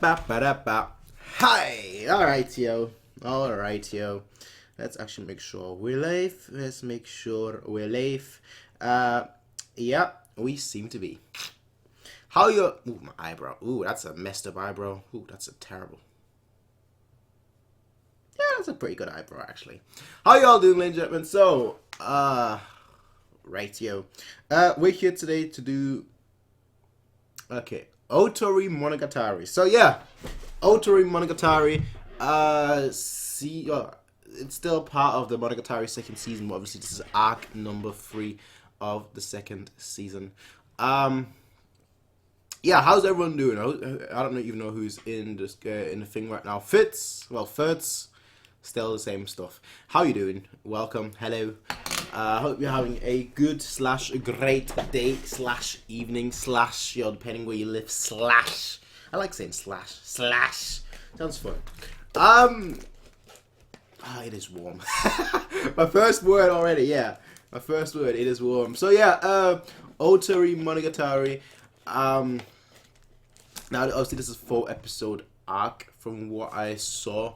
Ba ba da ba. Hi! Alright, yo. Alright, yo. Let's actually make sure we're live. Let's make sure we're live. Yeah, we seem to be. How you. Ooh, my eyebrow. Ooh, that's a messed up eyebrow. Ooh, that's a terrible. Yeah, that's a pretty good eyebrow, actually. How y'all doing, ladies and gentlemen? So, right, yo. We're here today to do. Okay. Otori Monogatari. So, yeah. Otori Monogatari, it's still part of the Monogatari second season, but obviously this is arc number 3 of the second season. Yeah, how's everyone doing? I don't even know who's in this in the thing right now. Fitz, still the same stuff. How you doing? Welcome, hello. I hope you're having a good / great day / evening / depending where you live / I like saying / sounds fun. It is warm. My first word already, yeah. My first word, it is warm. So yeah, Otori Monogatari. Now obviously this is 4-episode arc from what I saw.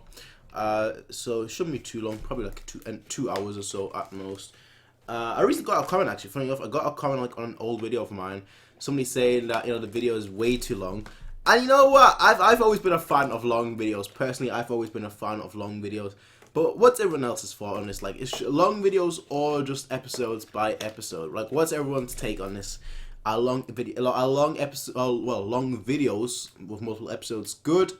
So it shouldn't be too long, probably like 2 hours or so at most. I recently got a comment actually. Funny enough, I got a comment like on an old video of mine. Somebody saying that the video is way too long. And you know what? I've always been a fan of long videos. Personally, I've always been a fan of long videos. But what's everyone else's thought on this? Like, is long videos or just episodes by episode? Like, what's everyone's take on this? Are long videos with multiple episodes good,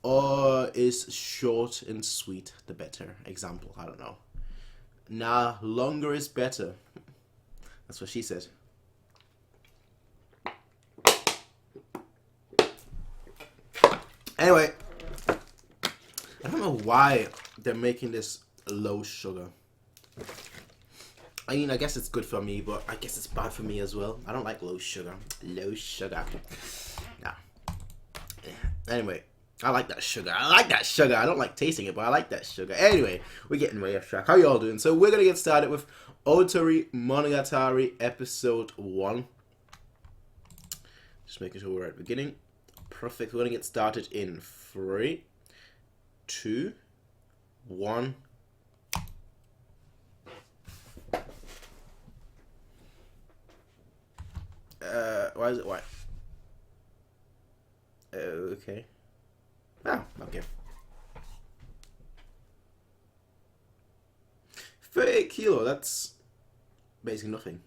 or is short and sweet the better example? I don't know. Nah, longer is better. That's what she said. Anyway, I don't know why they're making this low sugar. I mean, I guess it's good for me, but I guess it's bad for me as well. I don't like low sugar. Low sugar. Nah. Anyway, I like that sugar. I don't like tasting it, but I like that sugar. Anyway, we're getting way off track. How y'all doing? So we're going to get started with Otori Monogatari episode 1. Just making sure we're at the beginning. Perfect. We're going to get started in 3, 2, 1. Why is it white? Okay. Oh, okay. 38 kilo, that's basically nothing.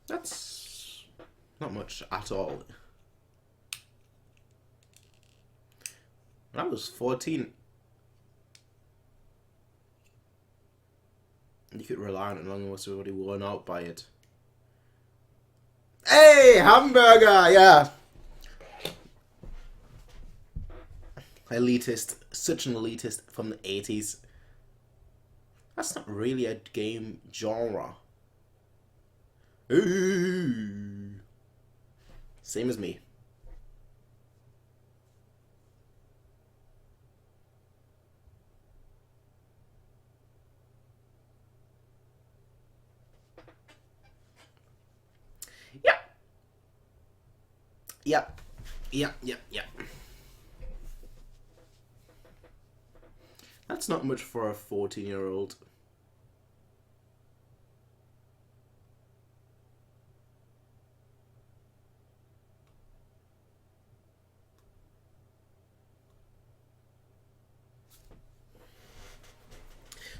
That's not much at all. When I was 14, you could rely on it long as already worn out by it. Hey, hamburger, yeah. Elitist, such an elitist from the 80s. That's not really a game genre. Ooh. Same as me. Yep. That's not much for a 14-year-old.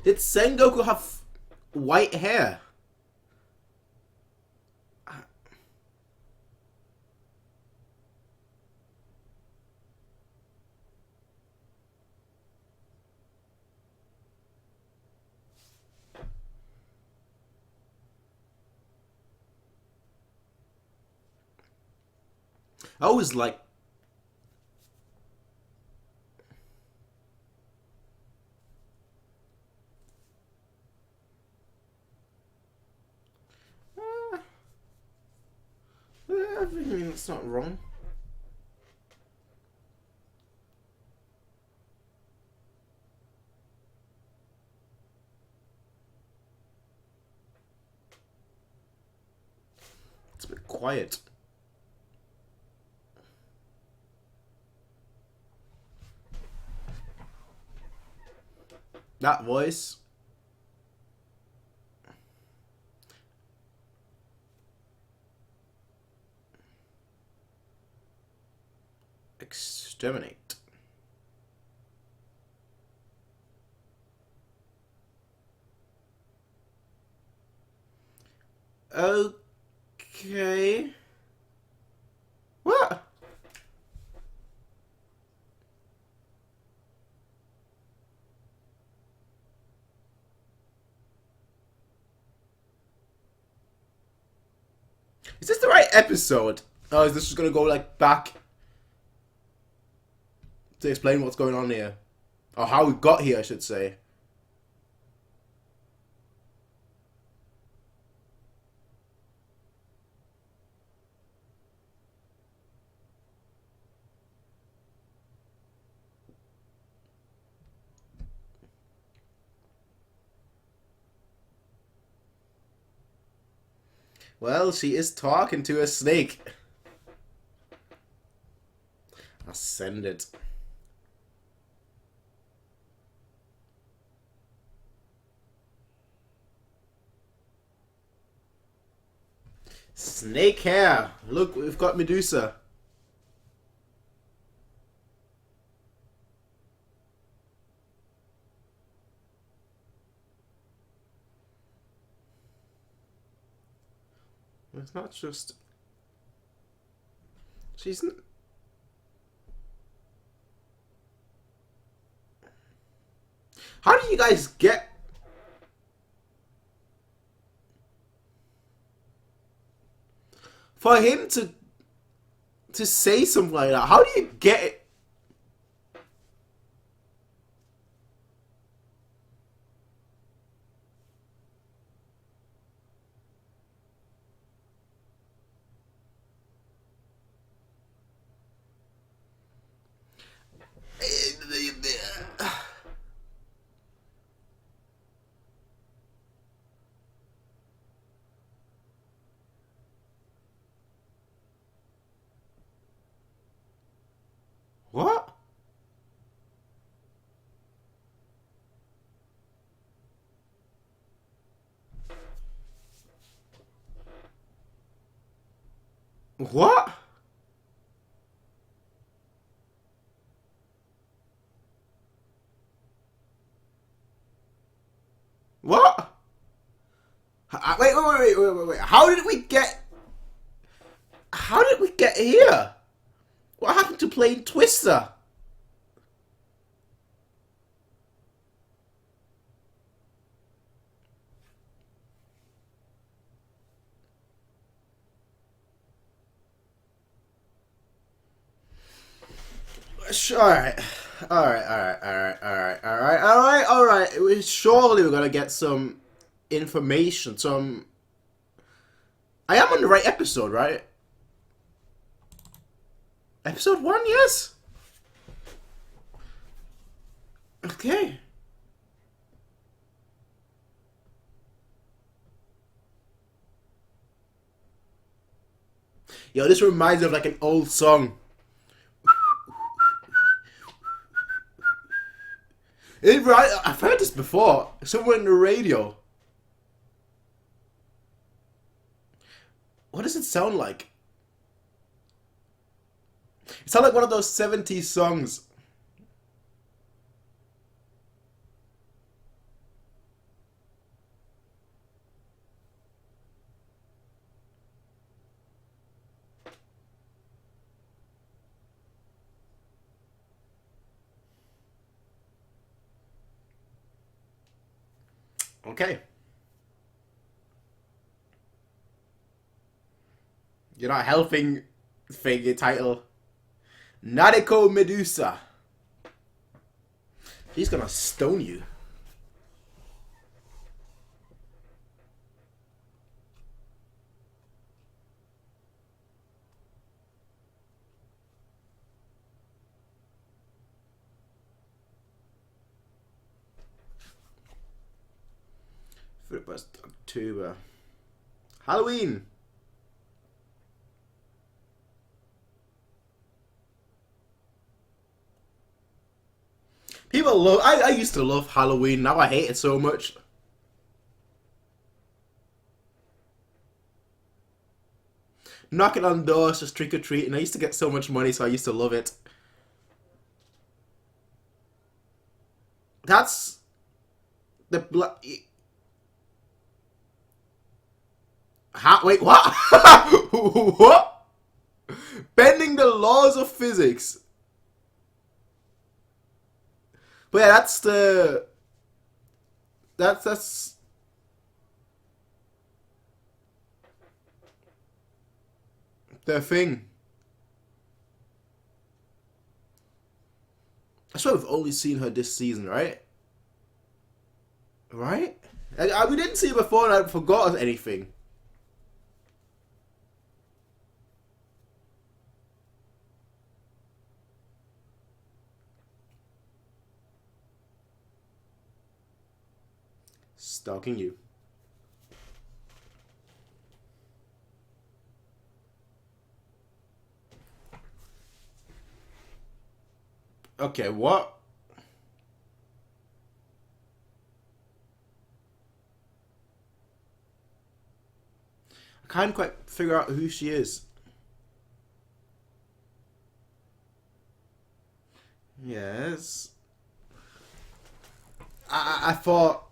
Did Sengoku have white hair? I was like, I mean, it's not wrong. It's a bit quiet. That voice. Exterminate. Okay. What? Is this the right episode? Oh, is this just gonna go like back to explain what's going on here? Or how we got here, I should say. Well, she is talking to a snake. I'll send it. Snake hair. Look, we've got Medusa. It's not just... She's... How do you guys get... For him to say something like that, how do you get it? What? What? What? Wait. How did we get... How did we get here? What happened to playing Twister? Alright. Surely we're gonna get some information, some... I am on the right episode, right? Episode 1, yes? Okay. Yo, this reminds me of like an old song. I've heard this before, somewhere in the radio. What does it sound like? It sounds like one of those 70s songs. Okay. You're not helping figure title. Nadeko Medusa. He's gonna stone you. First October. Halloween. People love. I used to love Halloween. Now I hate it so much. Knocking on doors, just trick or treating. I used to get so much money, so I used to love it. That's the wait, what? What? Bending the laws of physics. But yeah, that's the thing. I swear we've only seen her this season, right? Right? We didn't see her before and I forgot anything. Stalking you. Okay, what? I can't quite figure out who she is. Yes. I thought.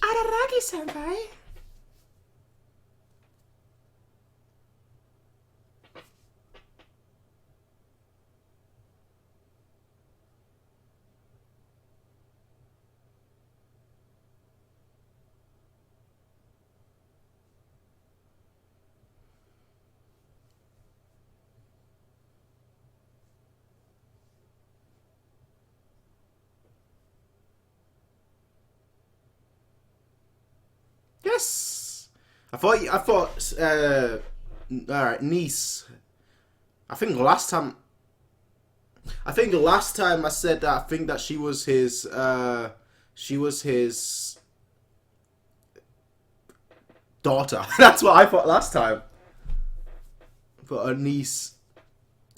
Araragi-senpai? Yes. All right, niece. I think last time. I think last time I said that I think that she was his. She was his daughter. That's what I thought last time. But a niece.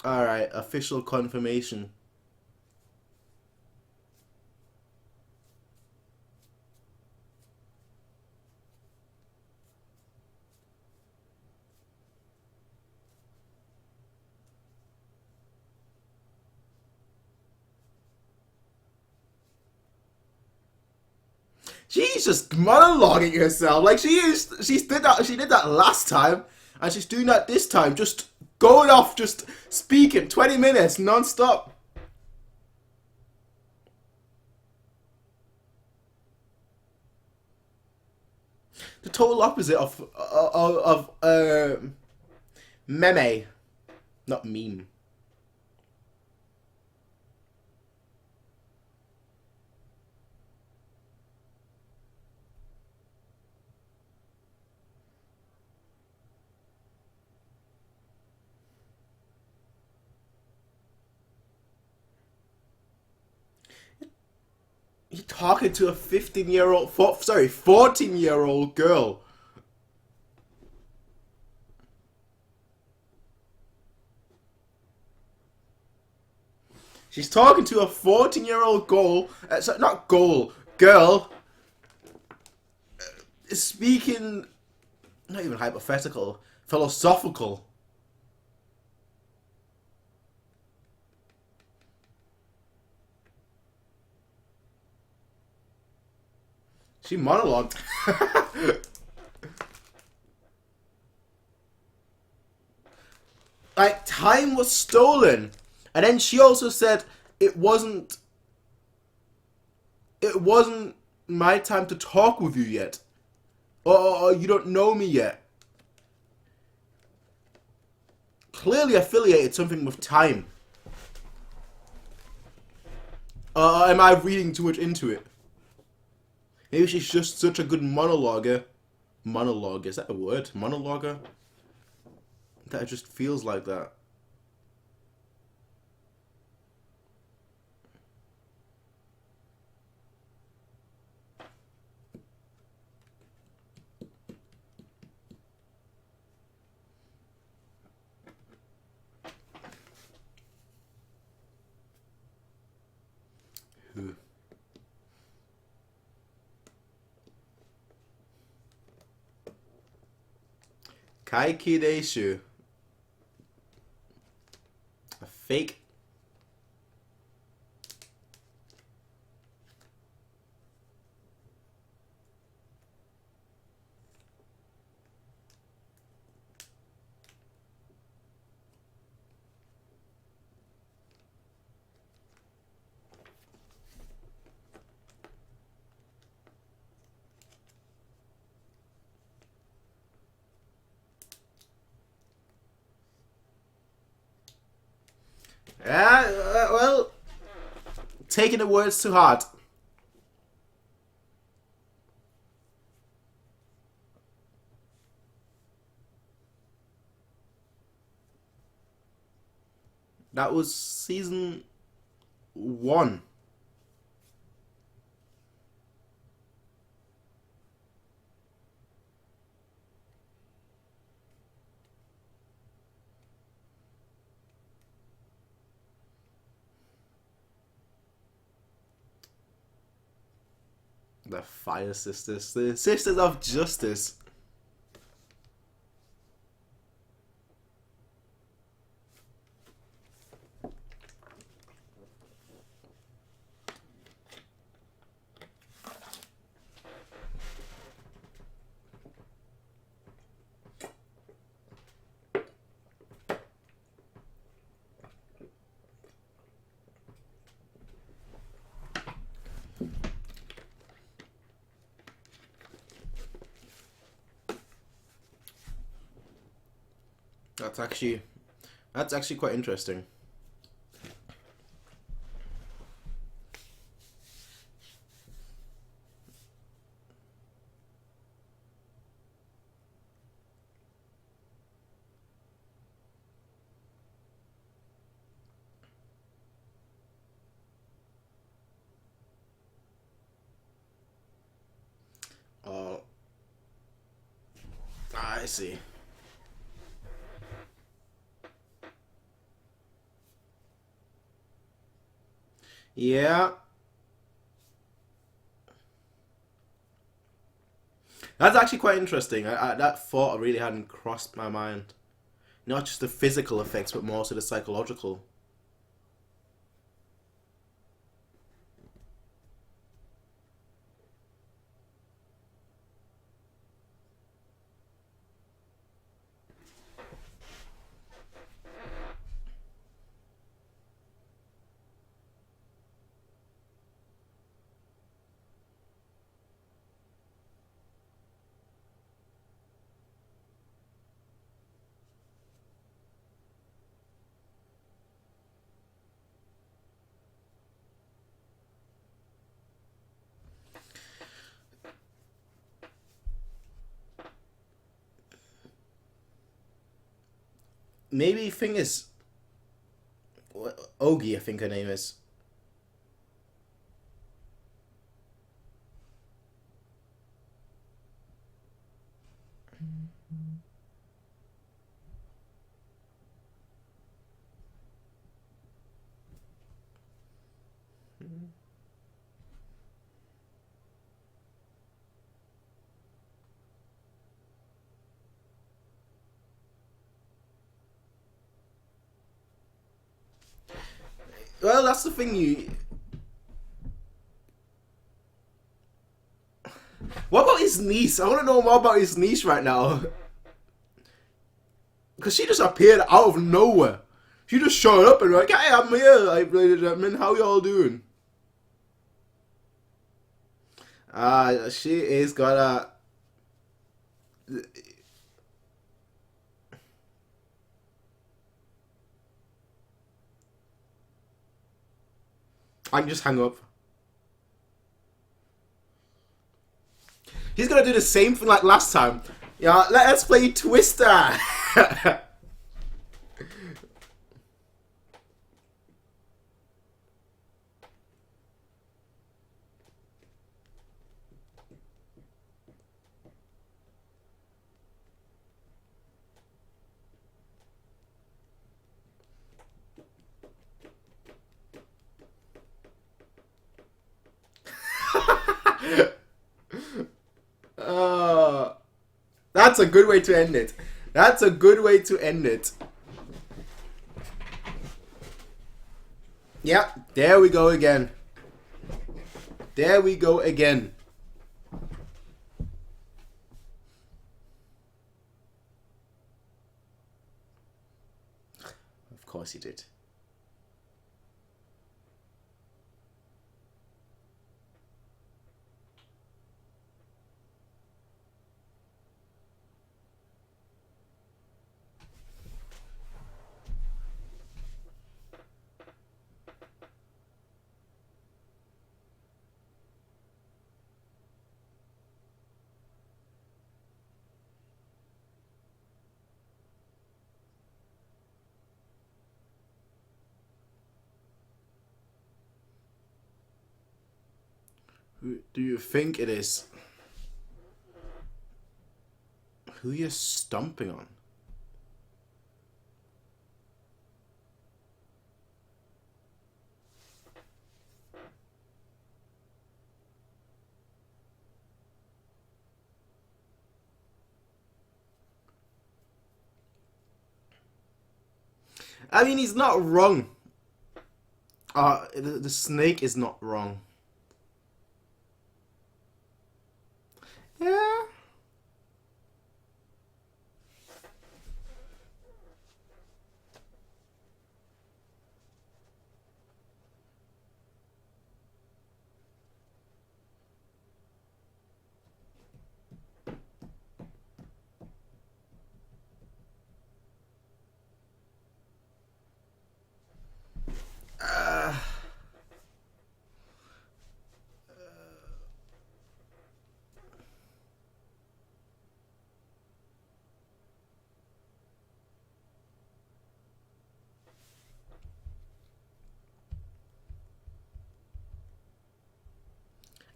All right, official confirmation. She's just monologuing herself. Like she did that. She did that last time, and she's doing that this time. Just going off, just speaking 20 minutes non-stop. The total opposite of meme, not meme. You're talking to a 15-year-old, 14-year-old girl. She's talking to a 14-year-old girl, speaking, not even hypothetical, philosophical. She monologued. Like, time was stolen. And then she also said it wasn't my time to talk with you yet. Or you don't know me yet. Clearly affiliated something with time. Am I reading too much into it? Maybe she's just such a good monologuer. Monologue, is that a word? Monologuer? That it just feels like that. Kaiki Deishu. A fake. Yeah, well, taking the words to heart. That was season 1. The Fire Sisters. The Sisters of Justice. That's actually quite interesting. Oh, I see. Yeah. That's actually quite interesting. That thought really hadn't crossed my mind. Not just the physical effects, but more so the psychological. Maybe thing is, Ogi, I think her name is. Well, that's the thing. What about his niece? I want to know more about his niece right now. Because she just appeared out of nowhere. She just showed up and like, hey, I'm here, like, ladies and gentlemen, how y'all doing? She is gonna. I can just hang up. He's gonna do the same thing like last time. Yeah, let us play Twister. That's a good way to end it. That's a good way to end it. Yeah, there we go again. There we go again. Of course he did. Who do you think it is? Who are you stomping on? I mean, he's not wrong. The snake is not wrong. Yeah.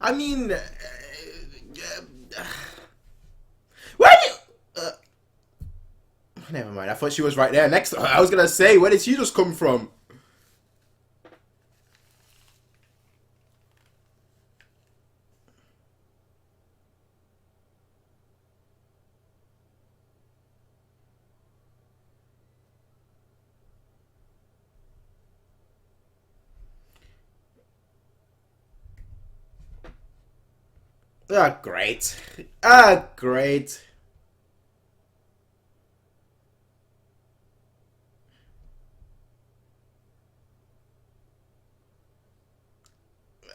I mean, where do you, never mind. I thought she was right there. Next, I was gonna say, where did she just come from? Ah, great. Ah, great.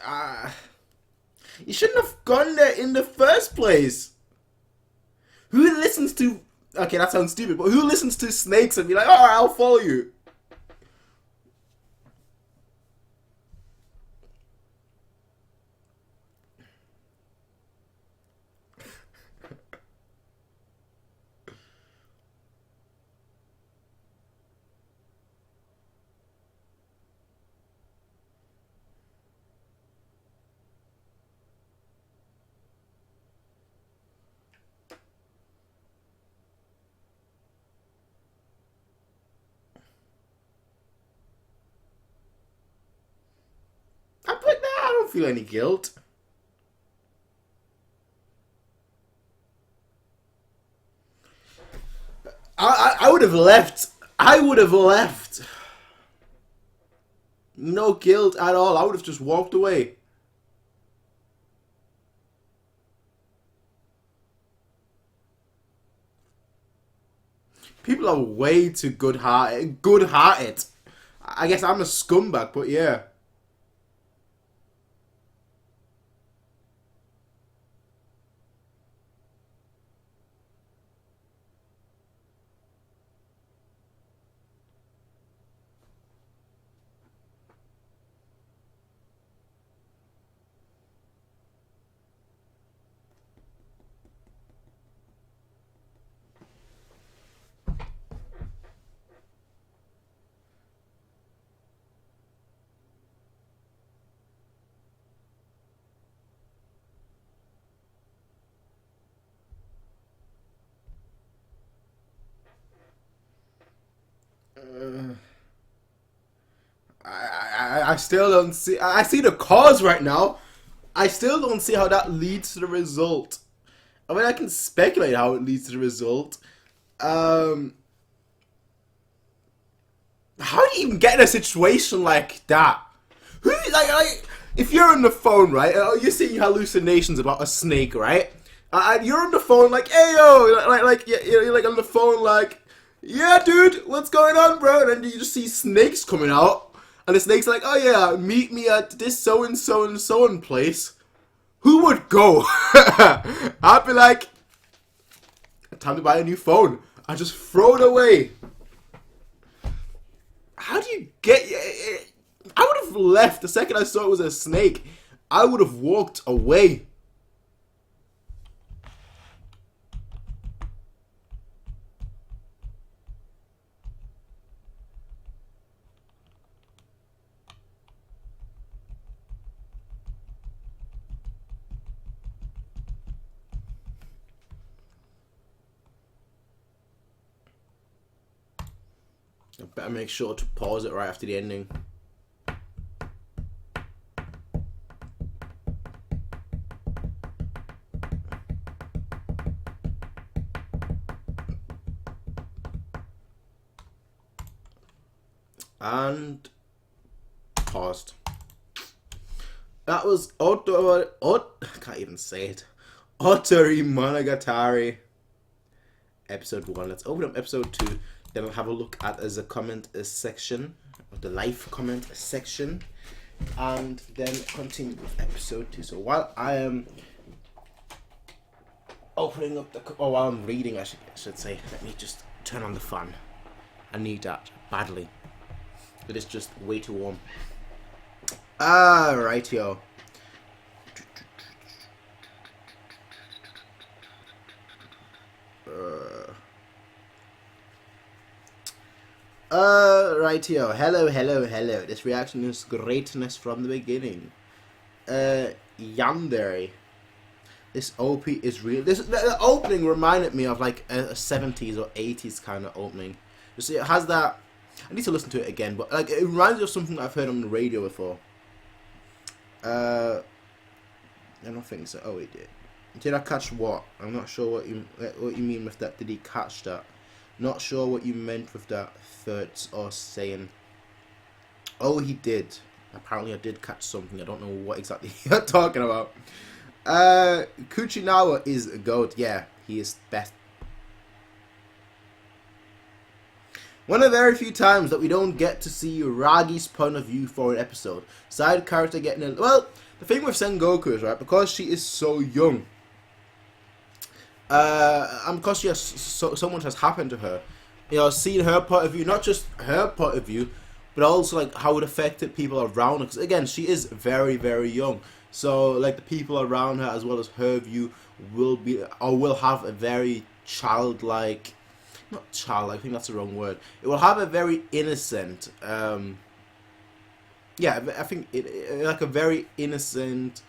Ah, you shouldn't have gone there in the first place. Who listens to... Okay, that sounds stupid, but who listens to snakes and be like, alright, I'll follow you? I'm like, nah, I don't feel any guilt. I would have left. I would have left. No guilt at all. I would have just walked away. People are way too good-hearted. Good-hearted. I guess I'm a scumbag, but yeah. I still don't see. I see the cause right now. I still don't see how that leads to the result. I mean, I can speculate how it leads to the result, How do you even get in a situation like that? Who like if you're on the phone, right? You're seeing hallucinations about a snake, right? And you're on the phone like, hey yo, you're like on the phone like, yeah, dude, what's going on, bro? And then you just see snakes coming out, and the snake's like, oh yeah, meet me at this so and so and so and place. Who would go? I'd be like, time to buy a new phone. I just throw it away. How do you get? I would have left the second I saw it was a snake. I would have walked away. I better make sure to pause it right after the ending. And paused. That was I can't even say it. Otori Monogatari episode 1. Let's open up episode 2. Then I'll have a look at as a comment section, or the live comment section, and then continue with episode 2. So while I am opening up while I'm reading, I should say, let me just turn on the fan. I need that badly. It is just way too warm. Right, yo. Right, yo. Hello. This reaction is greatness from the beginning. Yandere. This OP is real. The opening reminded me of like a 70s or 80s kind of opening. You see, it has that. I need to listen to it again, but like it reminds me of something I've heard on the radio before. I don't think so. Oh, he did. Did I catch what? I'm not sure what you mean with that. Did he catch that? Not sure what you meant with that thirds or saying. Oh, he did. Apparently, I did catch something. I don't know what exactly you're talking about. Kuchinawa is a goat. Yeah, he is best. One of the very few times that we don't get to see Ragi's point of view for an episode. Side character getting a... Well, the thing with Sengoku is, right, because she is so young, and because she has so much has happened to her, you know, seeing her point of view, not just her point of view, but also like how it affected people around her. Because again, she is very, very young. So like the people around her as well as her view will be or will have a very childlike... Not childlike, I think that's the wrong word. It will have a very innocent, yeah, I think like a very innocent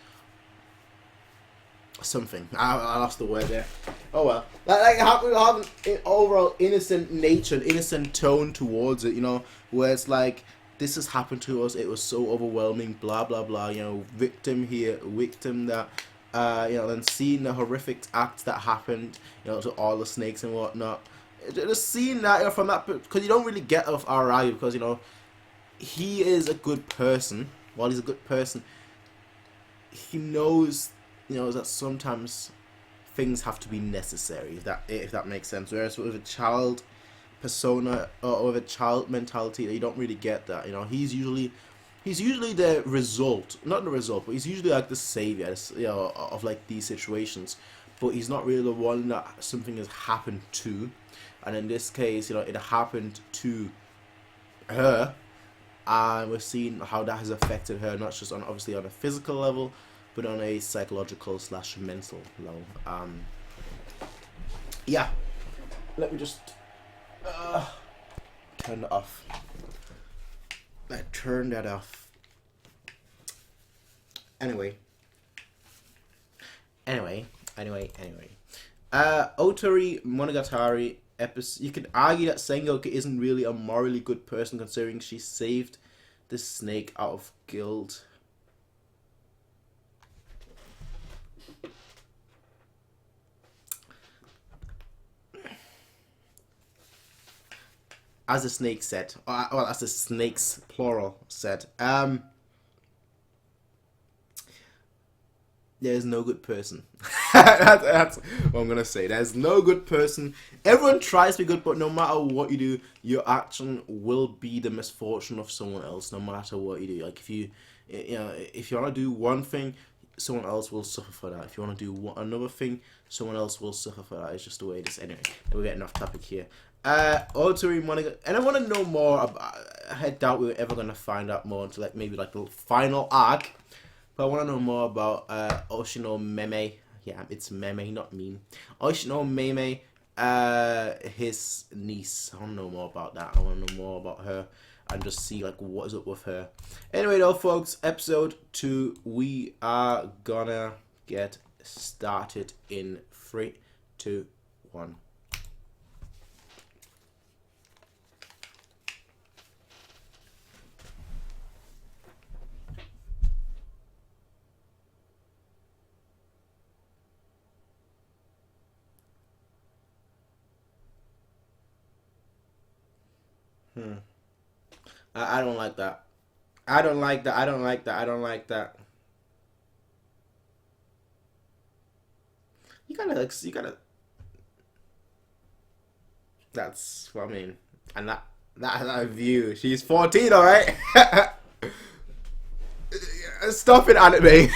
something. I lost the word there. Oh well, like we'll have an overall innocent nature, innocent tone towards it. You know, where it's like this has happened to us. It was so overwhelming. Blah blah blah. You know, victim here, victim that. You know, and seeing the horrific acts that happened. You know, to all the snakes and whatnot. Just seeing that, you know, from that, because you don't really get of Arai, because, you know, he is a good person. While he's a good person, he knows, you know, that sometimes things have to be necessary, if that makes sense. Whereas with a child persona or with a child mentality, you don't really get that. You know, he's usually the result, not the result, but he's usually like the savior, you know, of like these situations. But he's not really the one that something has happened to. And in this case, you know, it happened to her, and we're seeing how that has affected her, not just on obviously on a physical level, but on a psychological / mental level. Yeah. Let me just turn that off. Turn that off. Anyway. Otori Monogatari episode. You could argue that Sengoku isn't really a morally good person, considering she saved the snake out of guilt. as the snake said, well, as the snakes plural said, there's no good person. That's what I'm gonna say. There's no good person. Everyone tries to be good, but no matter what you do, your action will be the misfortune of someone else. No matter what you do, like if you wanna do one thing, someone else will suffer for that. If you wanna do another thing, someone else will suffer for that. It's just the way it is. Anyway, we're getting off topic here. Ultimate Monogatari, and I want to know more about. I doubt we're ever gonna find out more until maybe the final arc. But I want to know more about Oshino Meme. Yeah, it's Meme, not meme. Oshino Meme, his niece. I want to know more about that. I want to know more about her and just see what is up with her. Anyway, though, folks, episode 2, we are gonna get started in 3, 2, 1. I don't like that. I don't like that. I don't like that. I don't like that. You gotta. That's what I mean. And that view. She's 14, all right. Stop it, anime.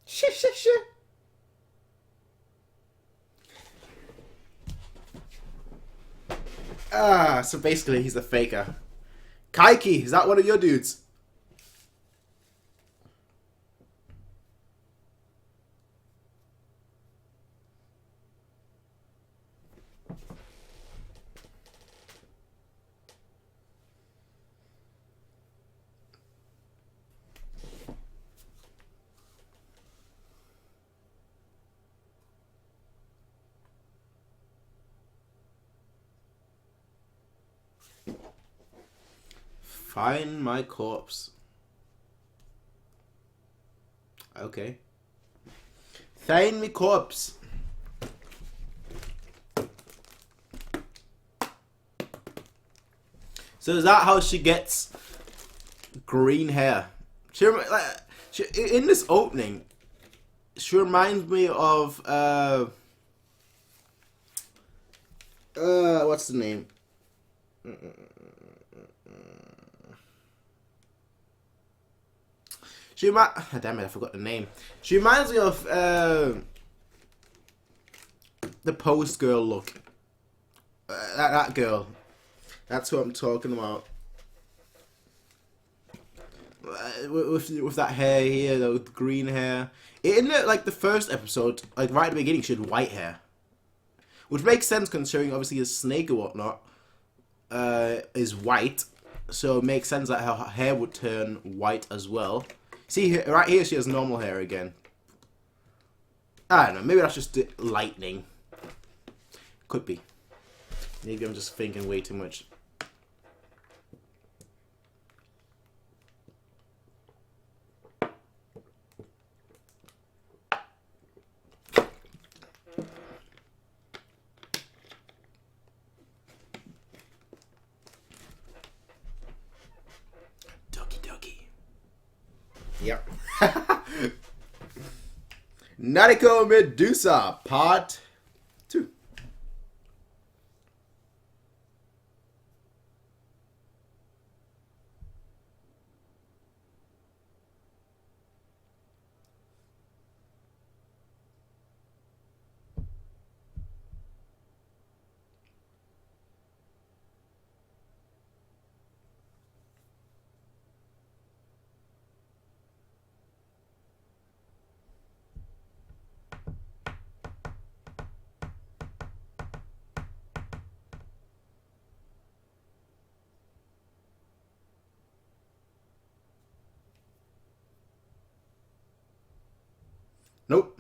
Shit. So basically he's a faker. Kaiki, is that one of your dudes? Find my corpse. Okay. Find me corpse. So is that how she gets green hair? In this opening, she reminds me of what's the name? Damn it, I forgot the name. She reminds me of the Post girl look. That girl. That's what I'm talking about. With that hair here, though, with green hair. In the first episode, right at the beginning, she had white hair, which makes sense considering obviously a snake or whatnot is white, so it makes sense that her hair would turn white as well. See, right here she has normal hair again. I don't know, maybe that's just lightning. Could be. Maybe I'm just thinking way too much. Yep. Nariko Medusa, Part 2. Nope.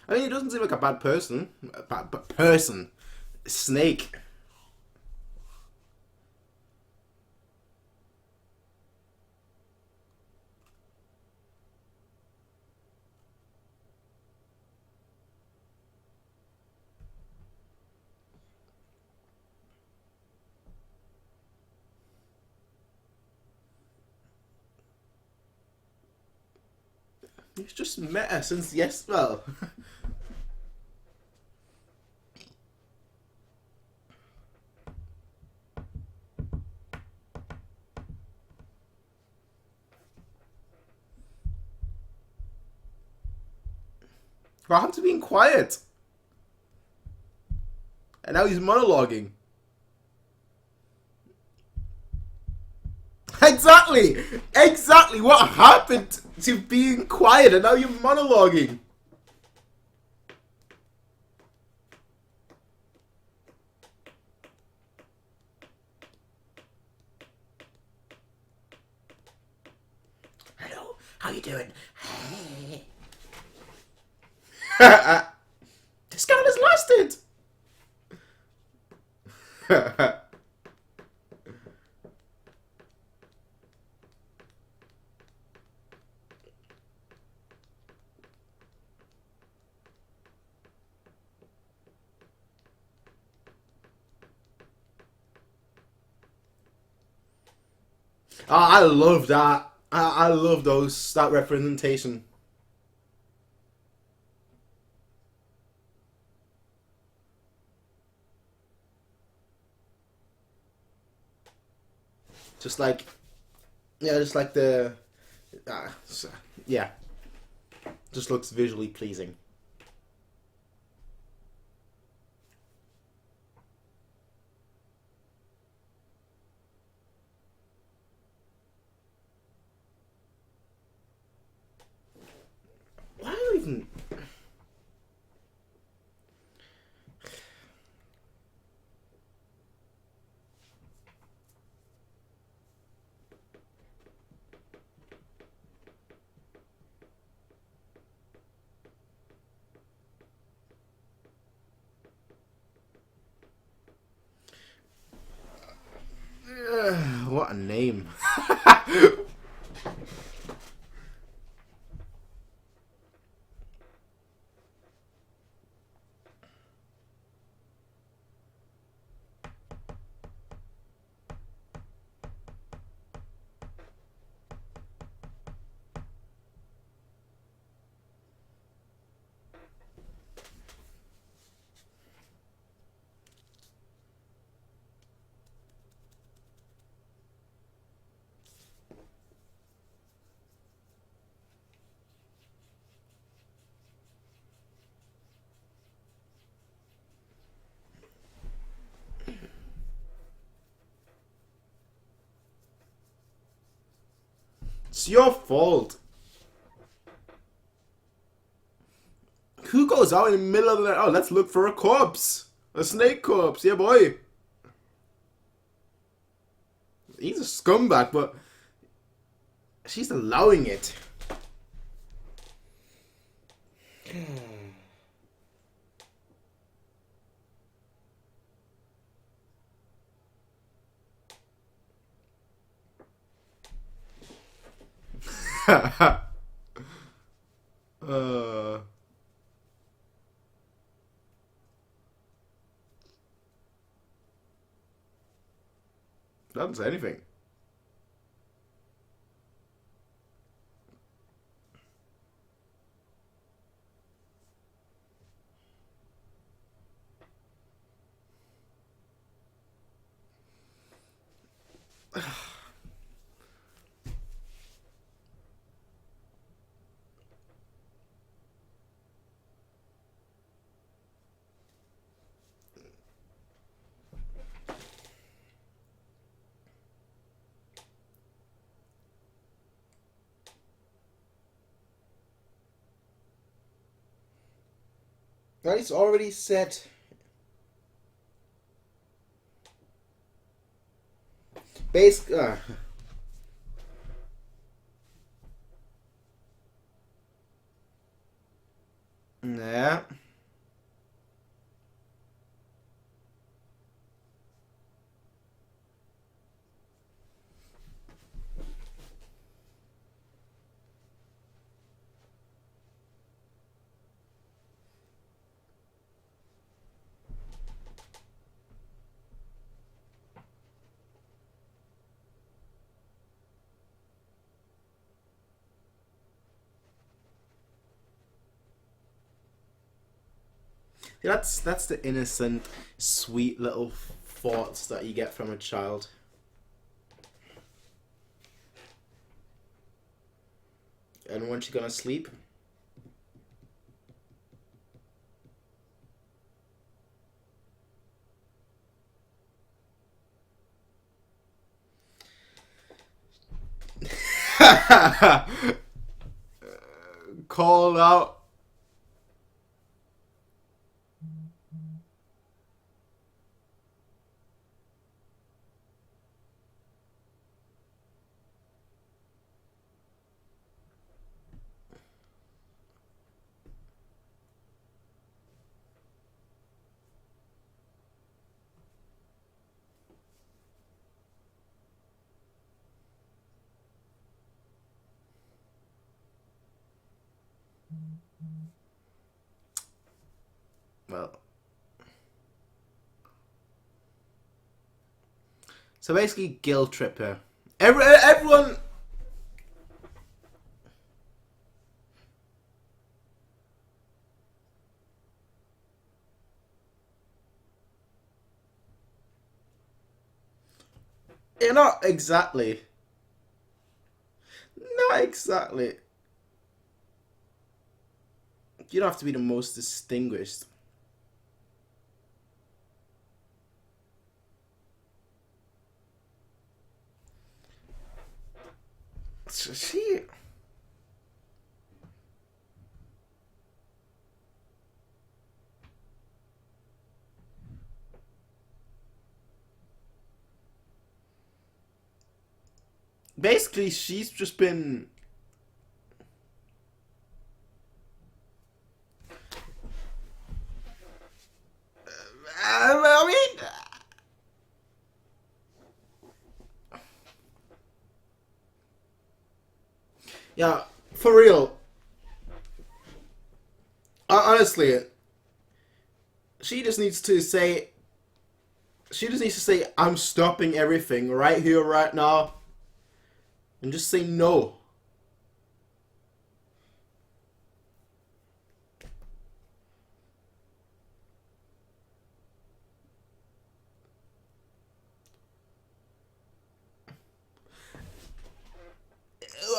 I mean, he doesn't seem like a bad person. A bad person. Snake. He's just met her since yes, well. What happened to being quiet? And now he's monologuing. Exactly! Exactly! What happened to being quiet and now you're monologuing? Hello, how you doing? Hey. This guy has lasted! Oh, I love that. I love that representation. Just like, yeah, just like the, yeah, just looks visually pleasing. Why do you even? What a name. It's your fault. Who goes out in the middle of the night? Oh, let's look for a corpse. A snake corpse. Yeah, boy. He's a scumbag, but she's allowing it. uh, doesn't say anything. It's already set. Base. Yeah. That's the innocent, sweet little thoughts that you get from a child. And when she's gonna sleep? Call out. Well, so basically, guilt trip her. Everyone. Not exactly. Not exactly. You don't have to be the most distinguished. She. Basically, she's just been. I mean. Yeah, for real. Honestly, she just needs to say. She just needs to say, I'm stopping everything right here, right now. And just say no.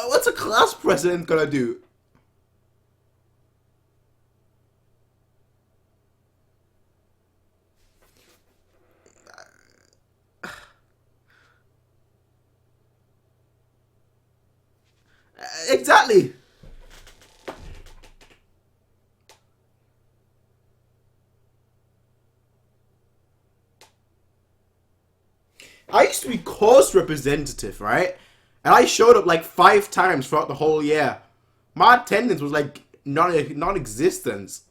What's a class president gonna do? Exactly. I used to be course representative, right? And I showed up like 5 times throughout the whole year. My attendance was like non-existence.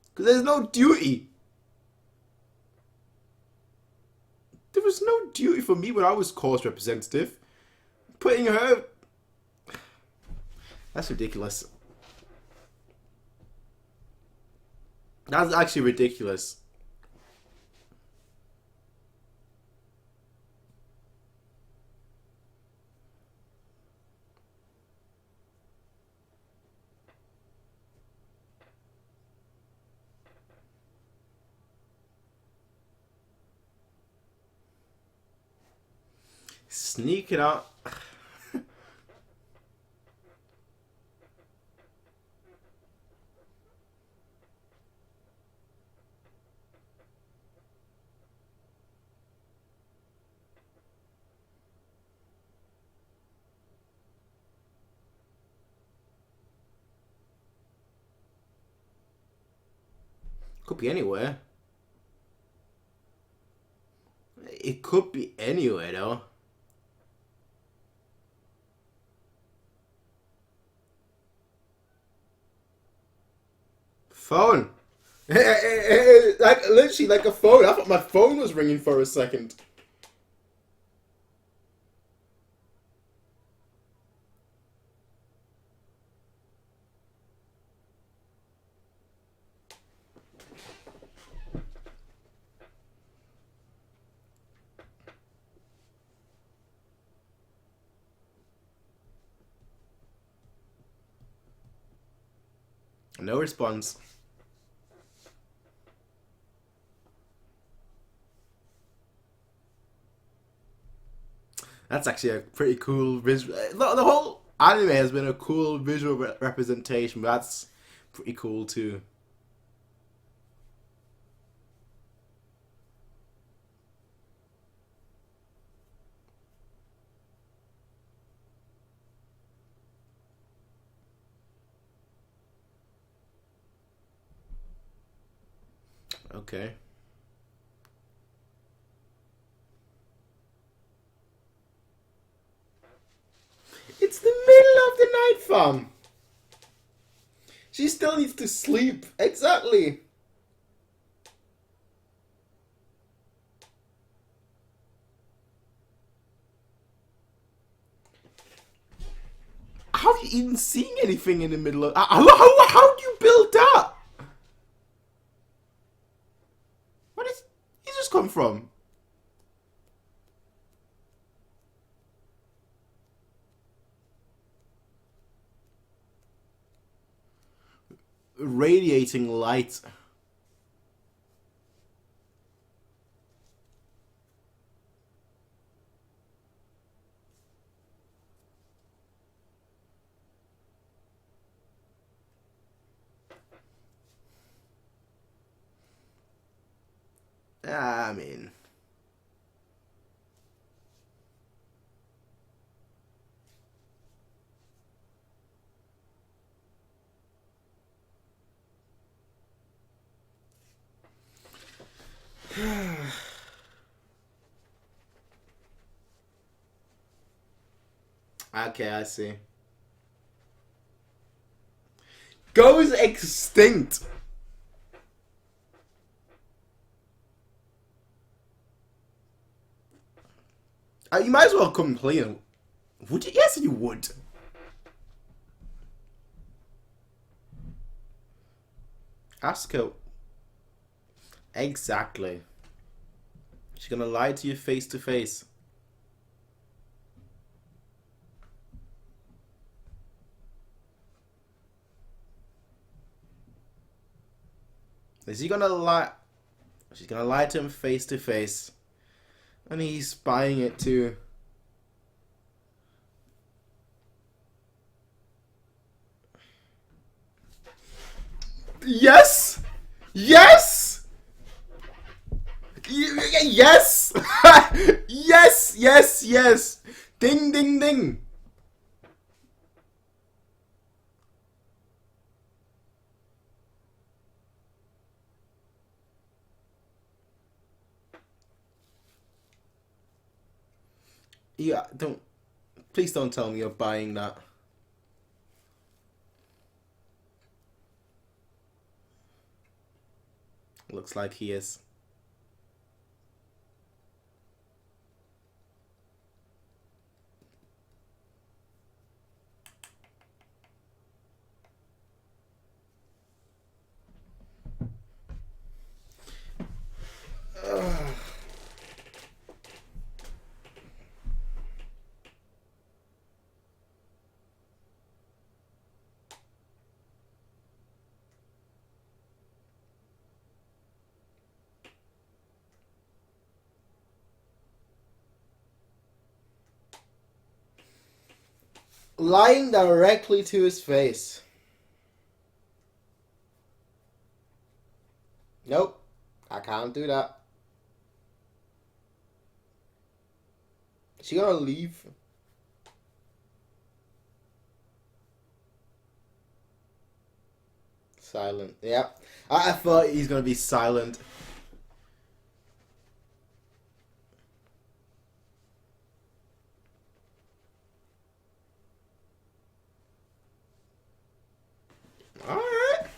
Because there's no duty. There was no duty for me when I was course representative. Putting her... That's ridiculous. That's actually ridiculous. Sneak it out. Could be anywhere. It could be anywhere, though. Phone. Like literally like a phone. I thought my phone was ringing for a second. No response. That's actually a pretty cool visual. The whole anime has been a cool visual representation, but that's pretty cool too. Okay. It's the middle of the night, fam. She still needs to sleep. Exactly. How are you even seeing anything in the middle of... How do you build that? Where did he just come from? Radiating light. I mean... Okay, I see. Goes extinct. You might as well complain. Would you? Yes, you would. Ask her. Exactly. She's gonna lie to you face to face. Is he gonna lie? She's gonna lie to him face to face. And he's spying it too. Yes! Yes! Yes! Yes! Yes! Yes! Ding ding ding! Yeah, don't... Please don't tell me you're buying that. Looks like he is. Ugh. Lying directly to his face. Nope. I can't do that. Is she gonna leave? Silent. Yeah. I thought he's gonna be silent. Alright.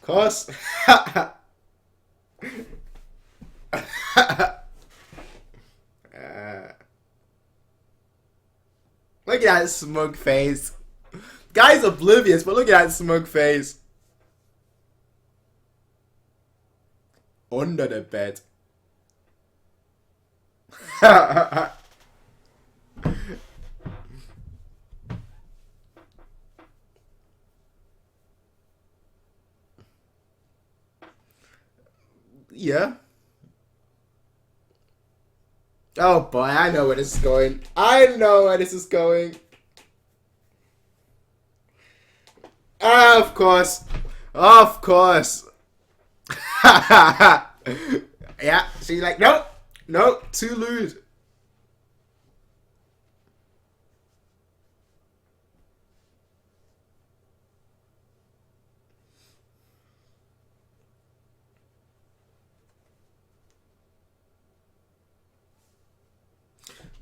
course. Look at that smug face. Guy's oblivious, but look at that smug face. Under the bed. Yeah. Oh boy, I know where this is going. I know where this is going. Of course. Of course. Yeah, she's like, nope. Nope, too lewd.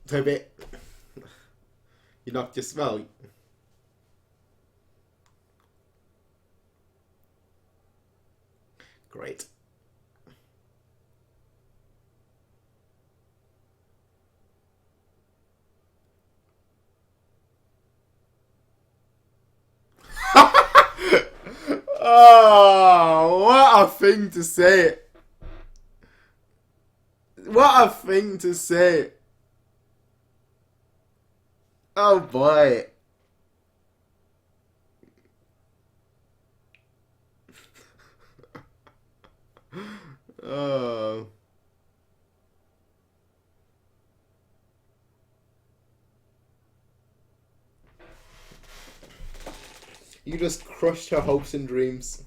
Toby, you knocked your spell. Great. Oh, what a thing to say. What a thing to say. Oh boy. Oh. You just crushed her hopes and dreams.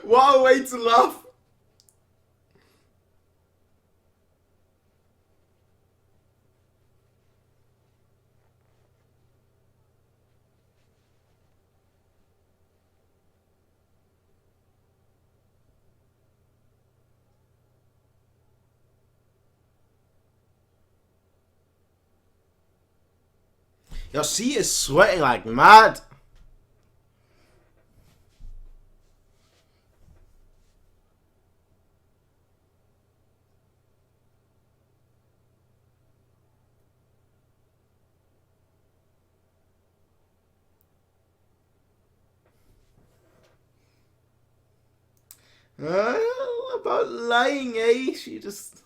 What a way to laugh. Yo, she is sweating like mad. About lying, eh? She just...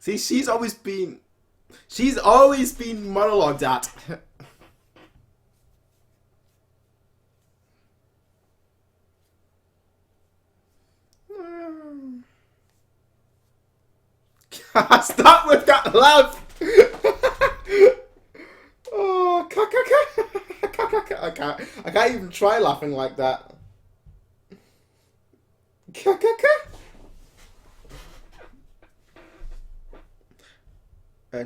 See, she's always been monologued at. Stop with that laugh. Oh, I can't even try laughing like that.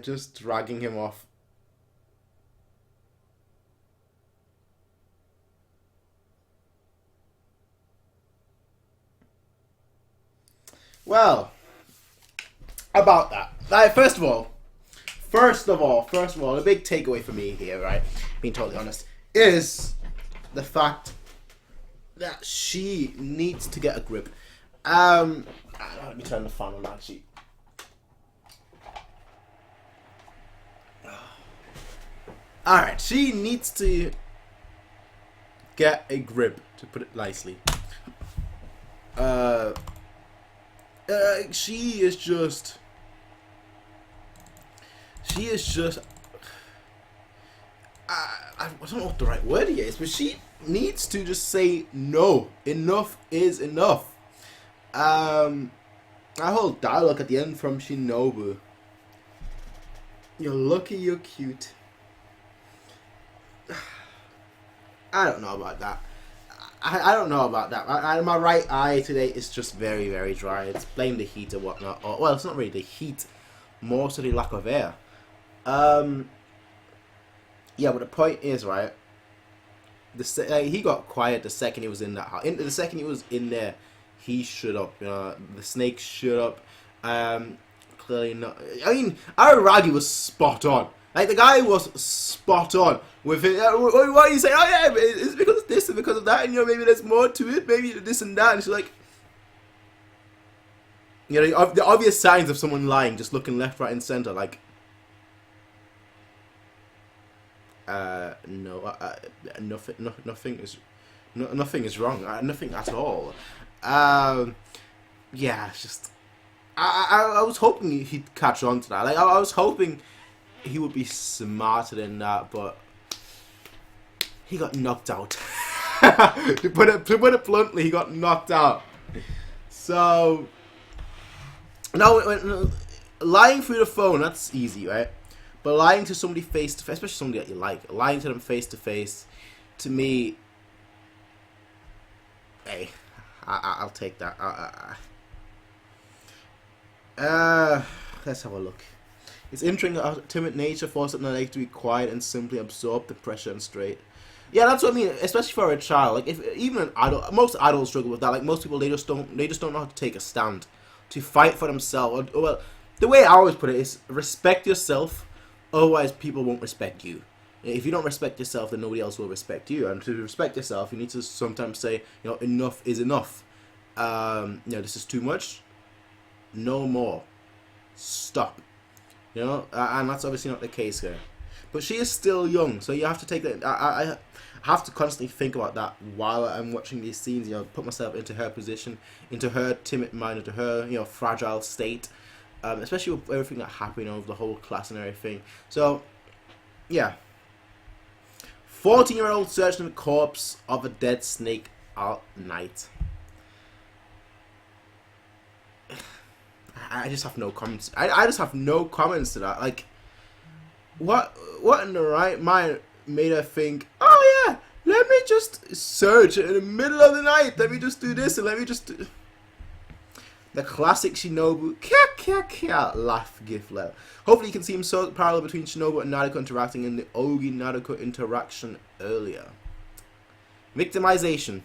Just dragging him off. Well, about that. Like, first of all, first of all, the big takeaway for me here, right, being totally honest, is the fact that she needs to get a grip. Let me turn the fan on, actually. Alright, she needs to get a grip, to put it nicely. She is just I don't know what the right word here is, but she needs to just say no. Enough is enough. That whole dialogue at the end from Shinobu. You're lucky you're cute. I don't know about that. I don't know about that. My right eye today is just very, very dry. It's blame the heat or whatnot. Or, well, it's not really the heat, more so the lack of air. Yeah, but the point is, right, he got quiet the second he was in that house. The second he was in there, he shut up. You know, the snake shut up. Clearly not. I mean, Araragi was spot on. Like, the guy was spot on with it. Why are you saying, oh yeah, it's because of this and because of that, and you know, maybe there's more to it, maybe this and that. And she's like, you know, the obvious signs of someone lying, just looking left, right, and center, like, no, nothing is wrong, nothing at all. Yeah, it's just, I was hoping he'd catch on to that. Like, I was hoping he would be smarter than that, but he got knocked out. to put it bluntly, he got knocked out. So, no, lying through the phone, that's easy, right? But lying to somebody face to face, especially somebody that you like, lying to them face to face, to me, hey, I'll take that. Let's have a look. It's interesting that our timid nature forces an like to be quiet and simply absorb the pressure and straight. Yeah, that's what I mean. Especially for a child. Like, if even an adult, most adults struggle with that. Like, most people, they just don't know how to take a stand, to fight for themselves. Or, well, the way I always put it is respect yourself. Otherwise, people won't respect you. If you don't respect yourself, then nobody else will respect you. And to respect yourself, you need to sometimes say, you know, enough is enough. You know, this is too much. No more. Stop. You know, and that's obviously not the case here. But she is still young, so you have to take that. I have to constantly think about that while I'm watching these scenes. You know, put myself into her position, into her timid mind, into her, you know, fragile state. Especially with everything that happened, you know, with the whole class and everything. So, yeah. 14-year-old searching the corpse of a dead snake at night. I just have no comments. I just have no comments to that. Like, what in the right mind made her think, oh yeah, let me just search in the middle of the night. Let me just do this and let me just do... The classic Shinobu laugh gif level. Hopefully you can see him so parallel between Shinobu and Naruto interacting in the Ogi Naruto interaction earlier. Victimization.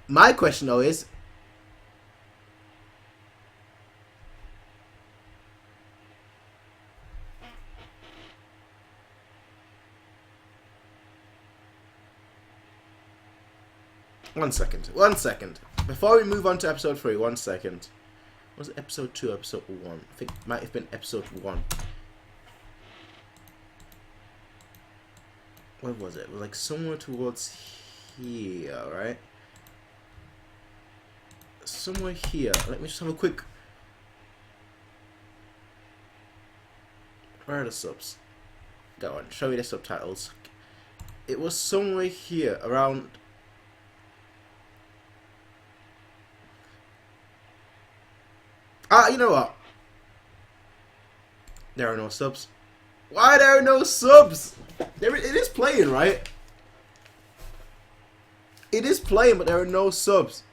My question though is, One second. Before we move on to episode 3, 1 second. Was it episode 2 or episode 1? I think it might have been episode 1. Where was it? It was like somewhere towards here, right? Somewhere here. Let me just have a quick... Where are the subs? Go on, show me the subtitles. It was somewhere here, around... You know what? There are no subs. Why there are no subs? It is playing, right? It is playing, but there are no subs.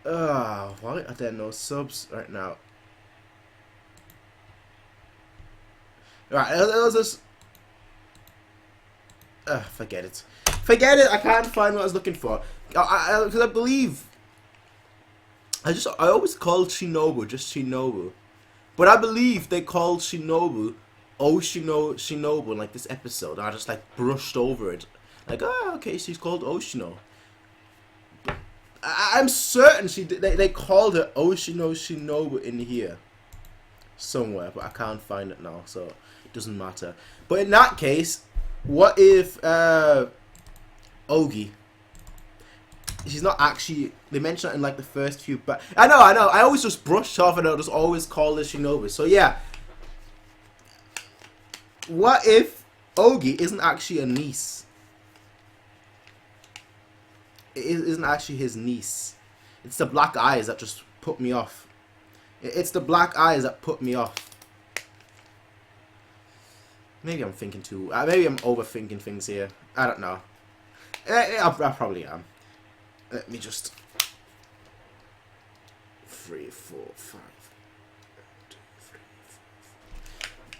Why are there no subs right now? Right, let's just... forget it. Forget it, I can't find what I was looking for. Because I believe... I always called Shinobu just Shinobu. But I believe they called Shinobu Shinobu in like this episode. And I just like brushed over it. Like, oh, okay, she's called Oshino. I'm certain they called her Oshino Shinobu in here. Somewhere, but I can't find it now, so it doesn't matter. But in that case, what if Ogi? She's not actually. They mention it in like the first few, but I know. I always just brush off, and I just always call her Shinobu. So yeah, what if Ogi isn't actually a niece? It isn't actually his niece. It's the black eyes that just put me off. It's the black eyes that put me off. Maybe I'm thinking too. Maybe I'm overthinking things here. I don't know. I probably am. Let me just. 3, 4, 5.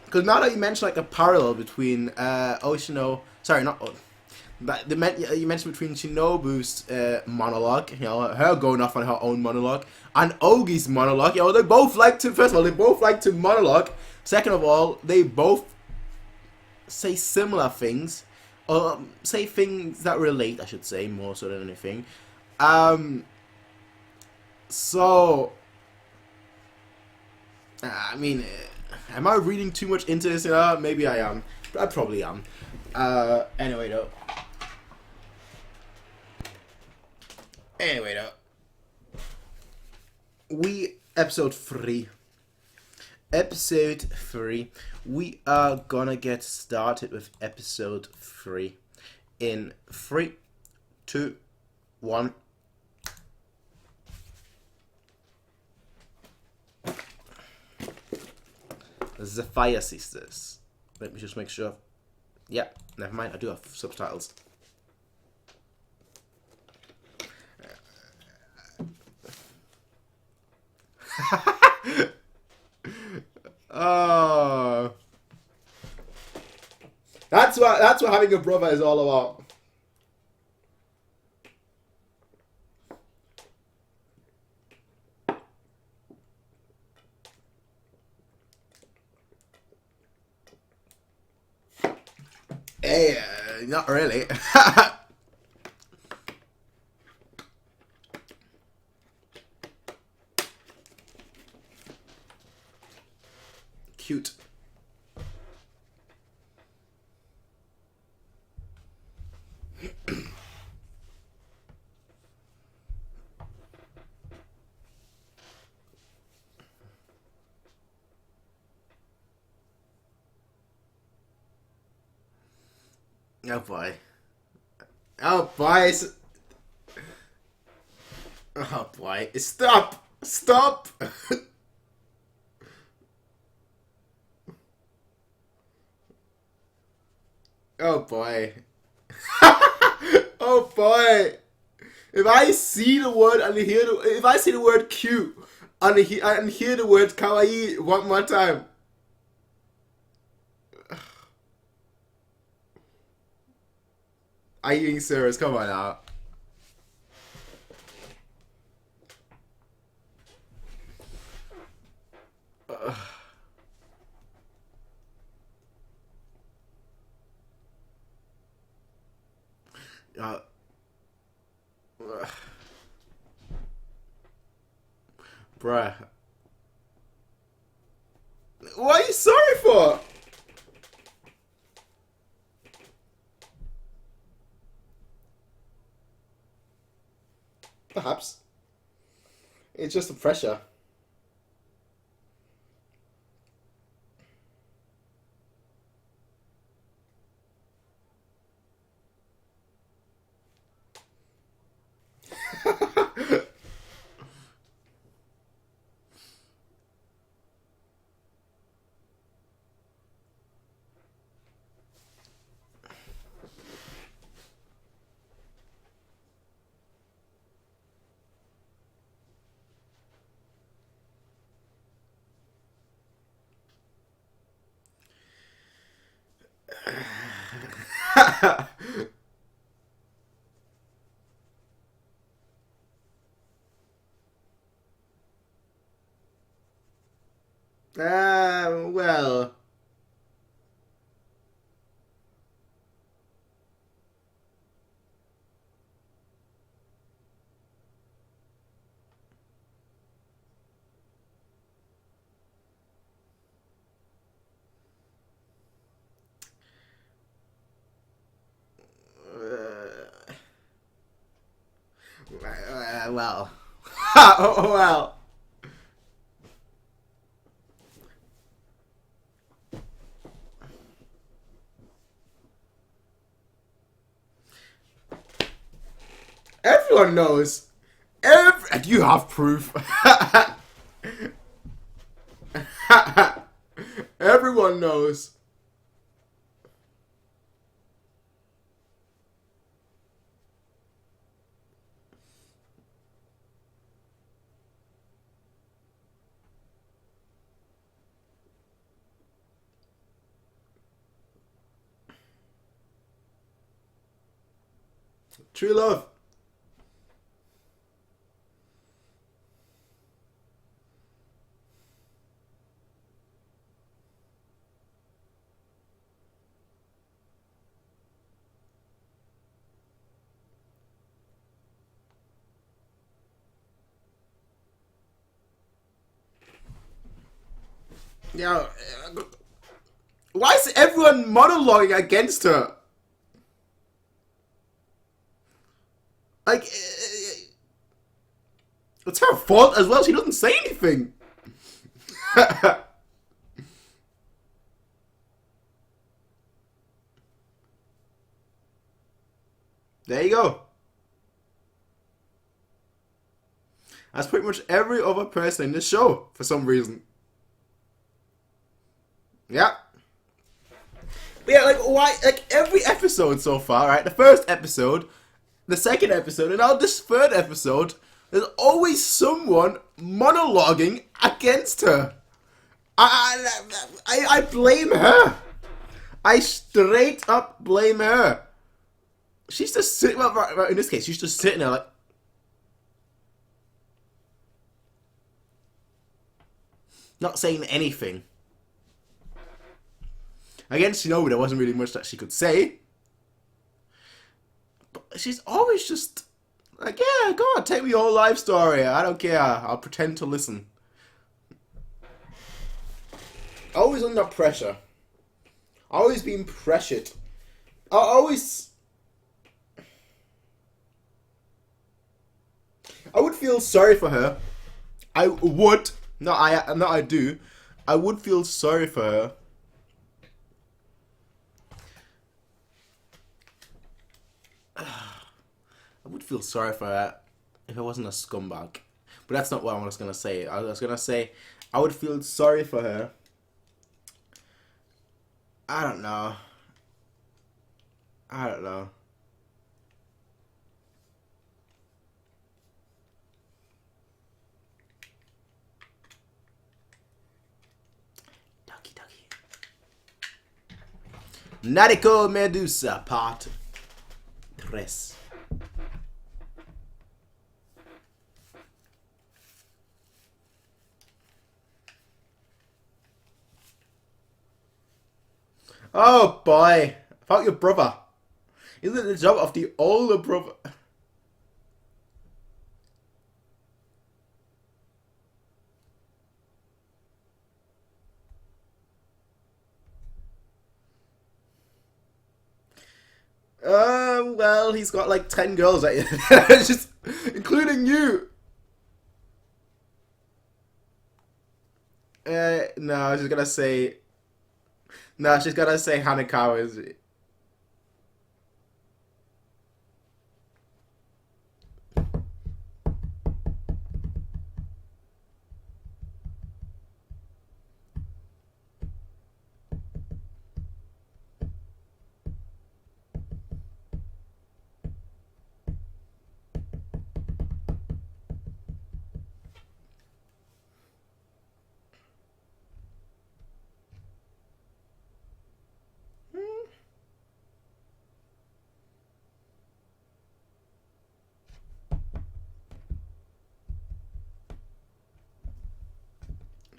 Because now that you mentioned like a parallel between Oshino, sorry, not. But you mentioned between Shinobu's monologue, you know, her going off on her own monologue, and Ogi's monologue. You know, they both like to. First of all, they both like to monologue. Second of all, they both say similar things, or say things that relate. I should say more so than anything. So, I mean, am I reading too much into this? You know, maybe I am. I probably am. Anyway, though. Episode 3. Episode 3. We are gonna get started with episode 3 in 3, 2, 1. The Fire Sisters. Let me just make sure. Yeah, never mind. I do have subtitles. Oh, that's what having a brother is all about. Hey, not really. Cute. Oh boy. Oh boy. Oh boy. Stop. Stop. Oh boy. Oh boy. If I see the word and hear if I see the word cute and hear the word kawaii one more time. Are you being serious? Come on now. Bruh. What are you sorry for? Perhaps. It's just the pressure. Well. Well. Well. Everyone knows. You have proof. Everyone knows. True love. Yeah. Why is everyone monologuing against her? Like, it's her fault as well. She doesn't say anything. There you go. That's pretty much every other person in the show for some reason. Yeah. But yeah, like why? Like every episode so far, right? The first episode, the second episode, and now this third episode, there's always someone monologuing against her. I blame her. I straight up blame her. She's just sitting. Well, right, in this case, she's just sitting there like. Not saying anything. Against Shinobu, there wasn't really much that she could say. But she's always just like, yeah, go on, take me your whole life story. I don't care. I'll pretend to listen. Always under pressure. Always being pressured. I would feel sorry for her. I would. I do. I would feel sorry for her. I would feel sorry for her if I wasn't a scumbag. But that's not what I was going to say. I was going to say I would feel sorry for her. I don't know. I don't know. Ducky Ducky. Nariko Medusa, part 3. Oh boy, about your brother. Isn't it the job of the older brother? Well, he's got like 10 girls, right? Just including you. No, she's gonna say. No, she's gonna say Hanekawa is.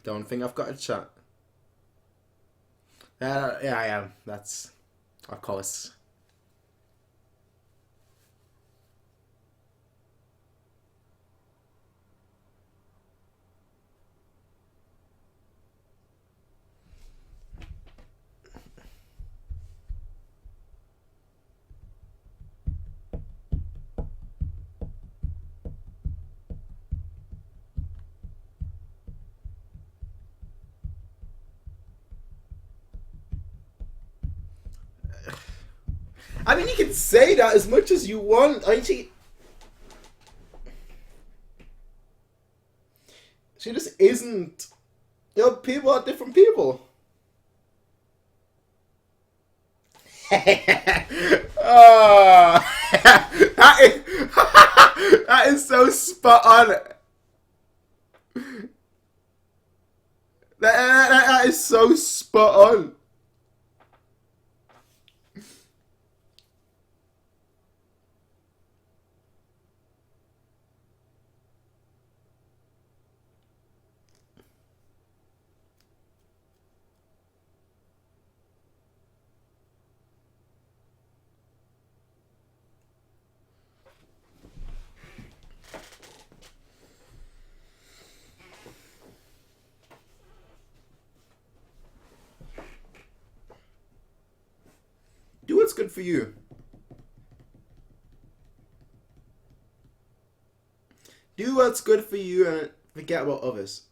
Don't think I've got a chat. Yeah, I am. That's, of course. I mean, you can say that as much as you want. I mean, she just isn't. You know, people are different people. Oh, that is, that is so spot on. That is so spot on. Do what's good for you. Do what's good for you and forget about others.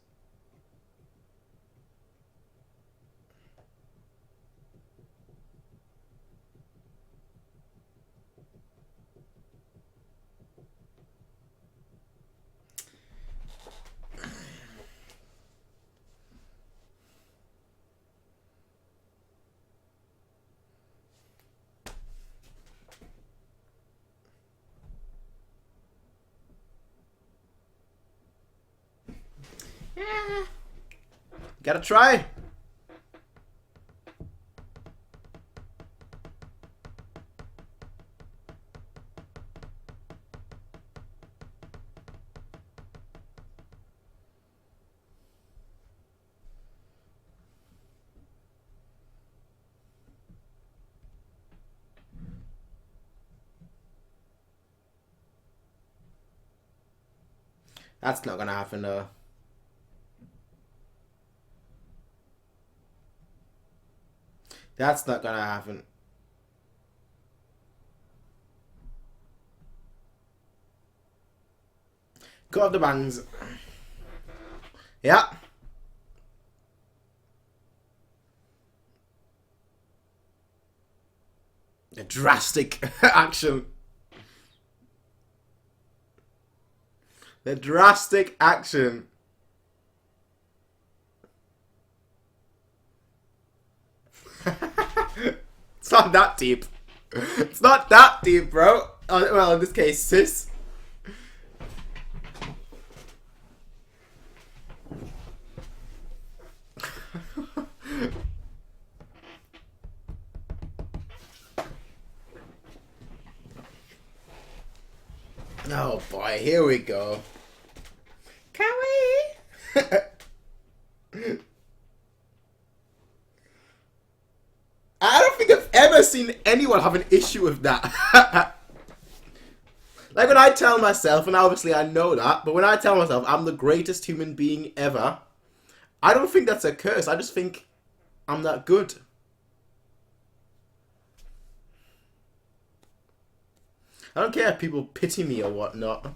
Yeah. Gotta try. That's not gonna happen though. That's not gonna happen. Cut off the bangs. Yeah. A drastic action. The drastic action. It's not that deep. It's not that deep, bro. Well, in this case, sis. Oh boy, here we go. Kawaii! I don't think I've ever seen anyone have an issue with that. Like when I tell myself, and obviously I know that, but when I tell myself I'm the greatest human being ever, I don't think that's a curse. I just think I'm that good. I don't care if people pity me or whatnot.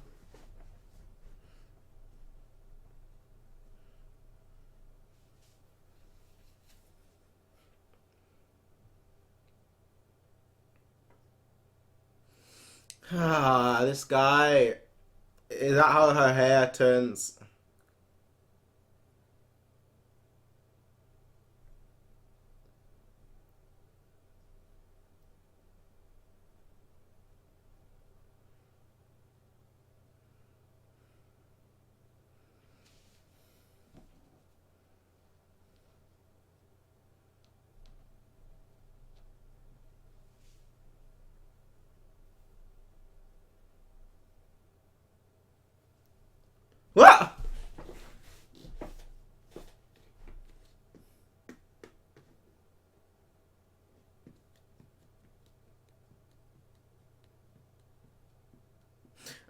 Ah, this guy. Is that how her hair turns? What?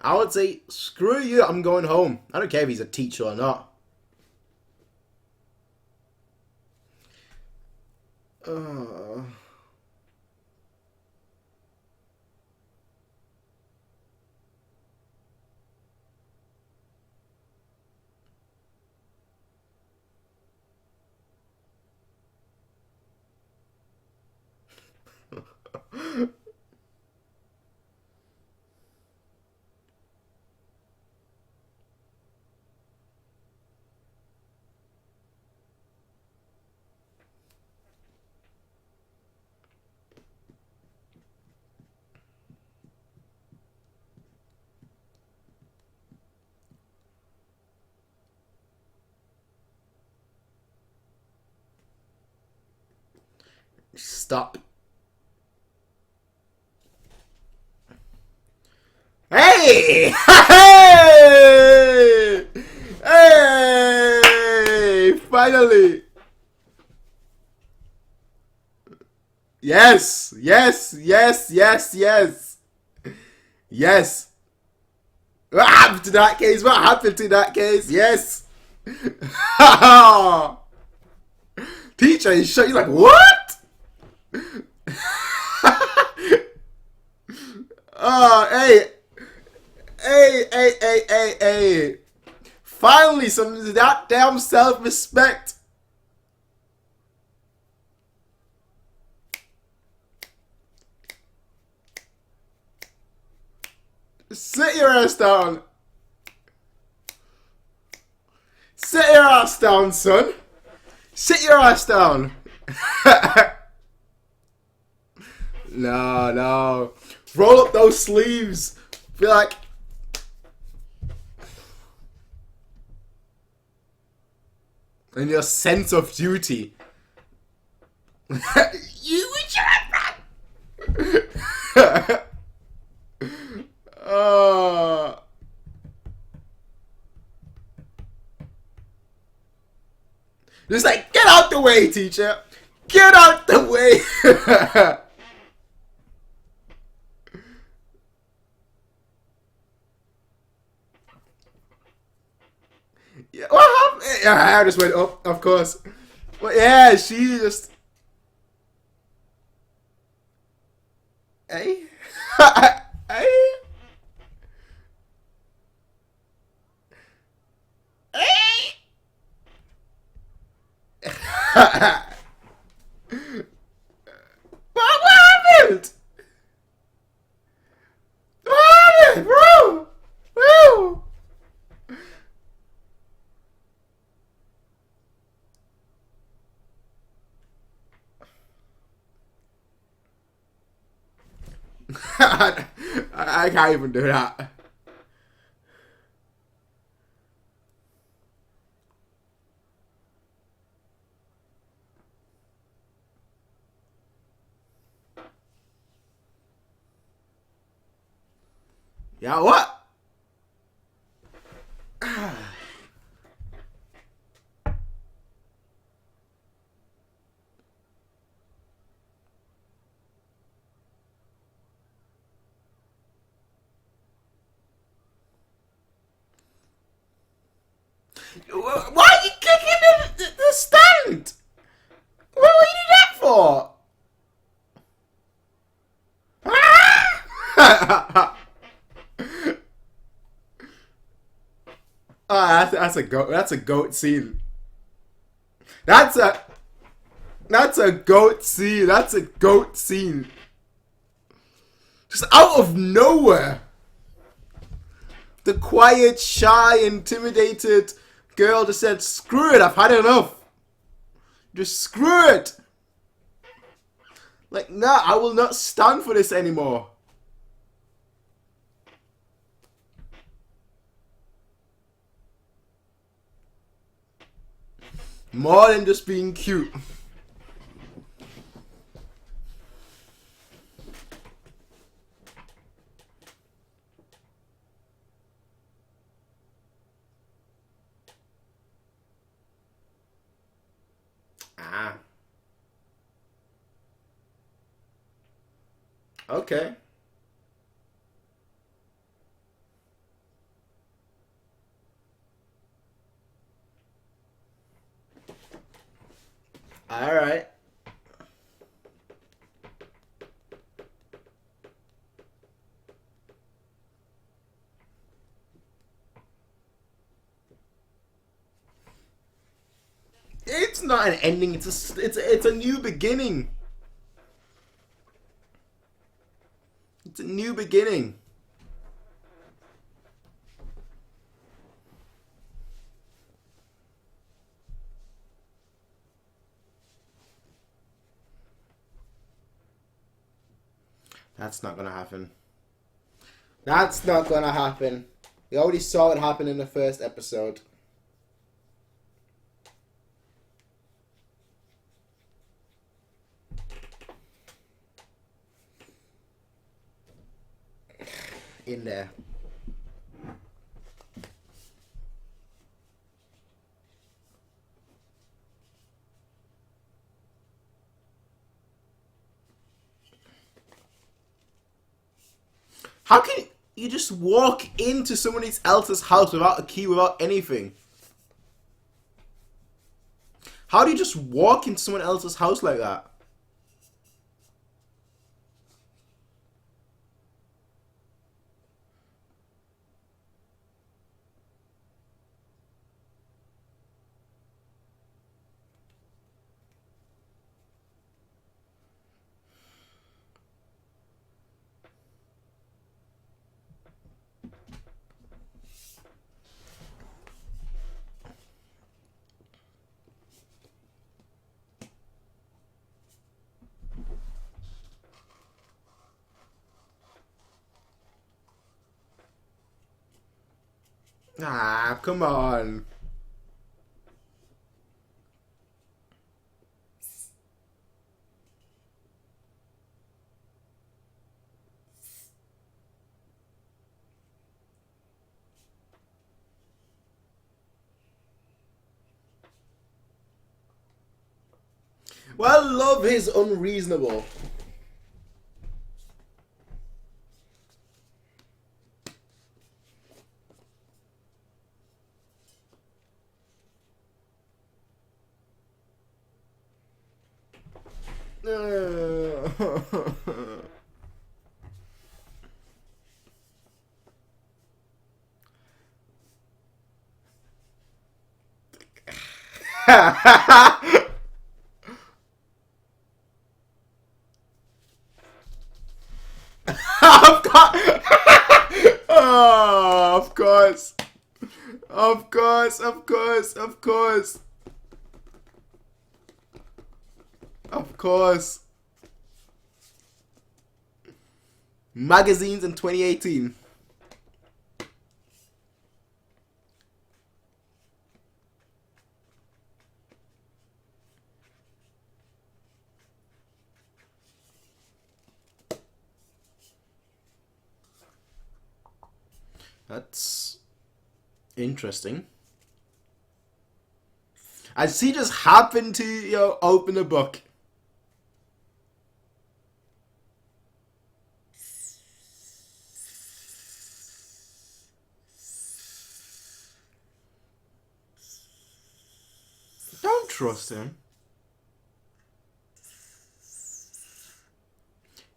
I would say, screw you, I'm going home. I don't care if he's a teacher or not. Uh... Stop. Hey! Hey! Hey! Finally! Yes! Yes! Yes! Yes! Yes! Yes! What happened to that case? What happened to that case? Yes! Teacher, you shut. You're like, what? Oh, hey! Hey, hey, hey, hey, hey. Finally, some of that damn self-respect. Sit your ass down. Sit your ass down, son. Sit your ass down. No, no. Roll up those sleeves. Be like... And your sense of duty. You should have Just like, get out the way, teacher. Get out the way. Yeah, what happened? Yeah, I just went up, of course. But yeah, she just... Hey? Hey? Hey? What happened? What happened, bro? Bro? I can't even do that. Yeah, what? Why are you kicking the stand? What were you doing that for? Ah, that's a goat. That's a goat scene. That's a goat scene. That's a goat scene. Just out of nowhere. The quiet, shy, intimidated girl just said, screw it, I've had enough. Just screw it. Like, nah, I will not stand for this anymore. More than just being cute. Ah. Okay. All right. It's not an ending. It's a new beginning. It's a new beginning. That's not gonna happen. That's not gonna happen. We already saw it happen in the first episode. In there. How can you just walk into someone else's house without a key, without anything? How do you just walk into someone else's house like that? Ah, come on. Well, love is unreasonable. Of course. Oh, of course. Of course, of course, of course. Of course. Magazines in 2018. That's interesting. As he just happened to, open a book. Don't trust him.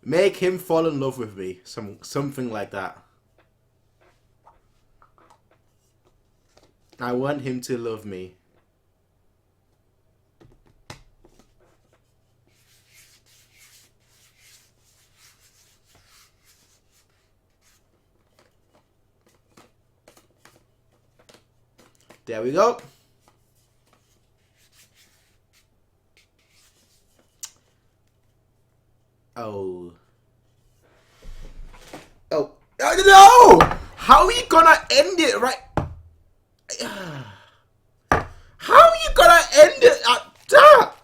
Make him fall in love with me. Something like that. I want him to love me. There we go. Oh. Oh. No! How are you gonna end it right? How are you gonna end it at that?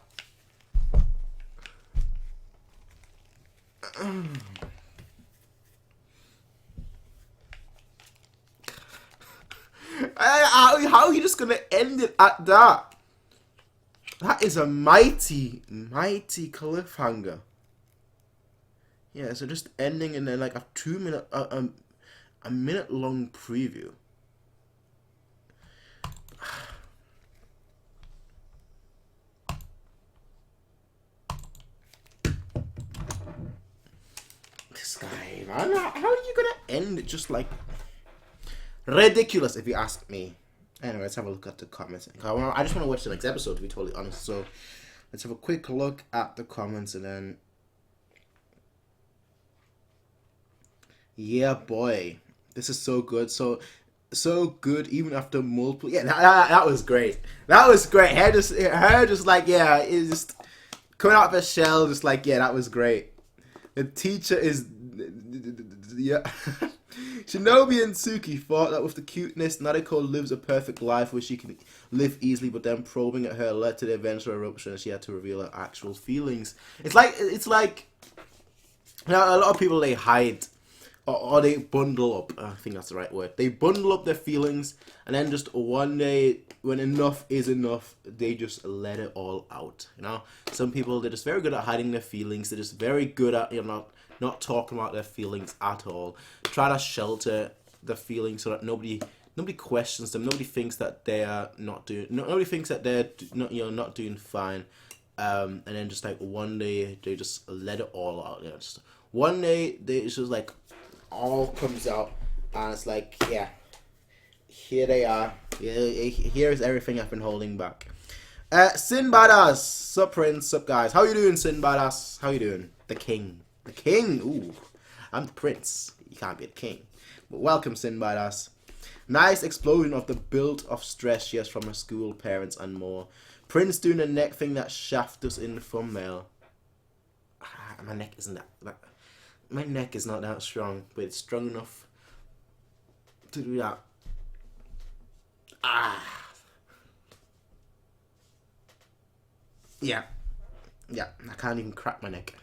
How are you just gonna end it at that? That is a mighty, mighty cliffhanger. Yeah, so just ending in then like a 2 minute, a minute long preview. guy, man. How are you gonna end it just like ridiculous, if you ask me? Anyway, let's have a look at the comments. I just want to watch the next episode, to be totally honest. So let's have a quick look at the comments and then. Yeah, boy, this is so good. So good, even after multiple. Yeah, that was great. That was great. Her just like, yeah, it's just coming out of her shell, just like, yeah, that was great. The teacher is, yeah. Shinobi and Tsuki thought that with the cuteness, Nadeko lives a perfect life where she can live easily, but then probing at her led to the eventual eruption, and she had to reveal her actual feelings. It's like, you know, a lot of people, they hide. Or they bundle up. I think that's the right word. They bundle up their feelings, and then just one day, when enough is enough, they just let it all out. You know, some people, they're just very good at hiding their feelings. They're just very good at, you know, not talking about their feelings at all. Try to shelter the feelings so that nobody questions them. Nobody thinks that they are not doing. Nobody thinks that they're not doing fine. And then just like one day, they just let it all out. You know, just one day, it's just like. All comes out, and it's like, yeah, here they are. Here's everything I've been holding back. Sin Badass, sup Prince, sup guys. How you doing, Sin Badass? How you doing? The king. Ooh, I'm the prince. You can't be the king. But welcome, Sin Badass. Nice explosion of the build of stress she has from her school, parents, and more. Prince doing the neck thing that shafted us in the thumbnail. My neck isn't that. My neck is not that strong, but it's strong enough to do that. Yeah, I can't even crack my neck.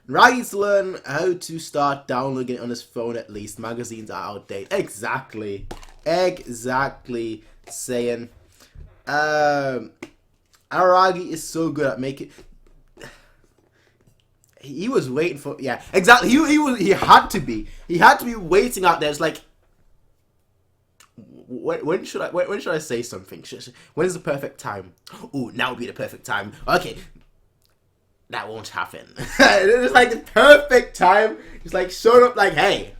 Ragi's to learn how to start downloading it on his phone at least. Magazines are outdated. Exactly, saying. Aragi is so good at making. He was waiting for, yeah, exactly. He had to be waiting out there. It's like, when should I say something? When is the perfect time? Ooh, now would be the perfect time. Okay, that won't happen. It's like the perfect time. It's like showing up, like, hey,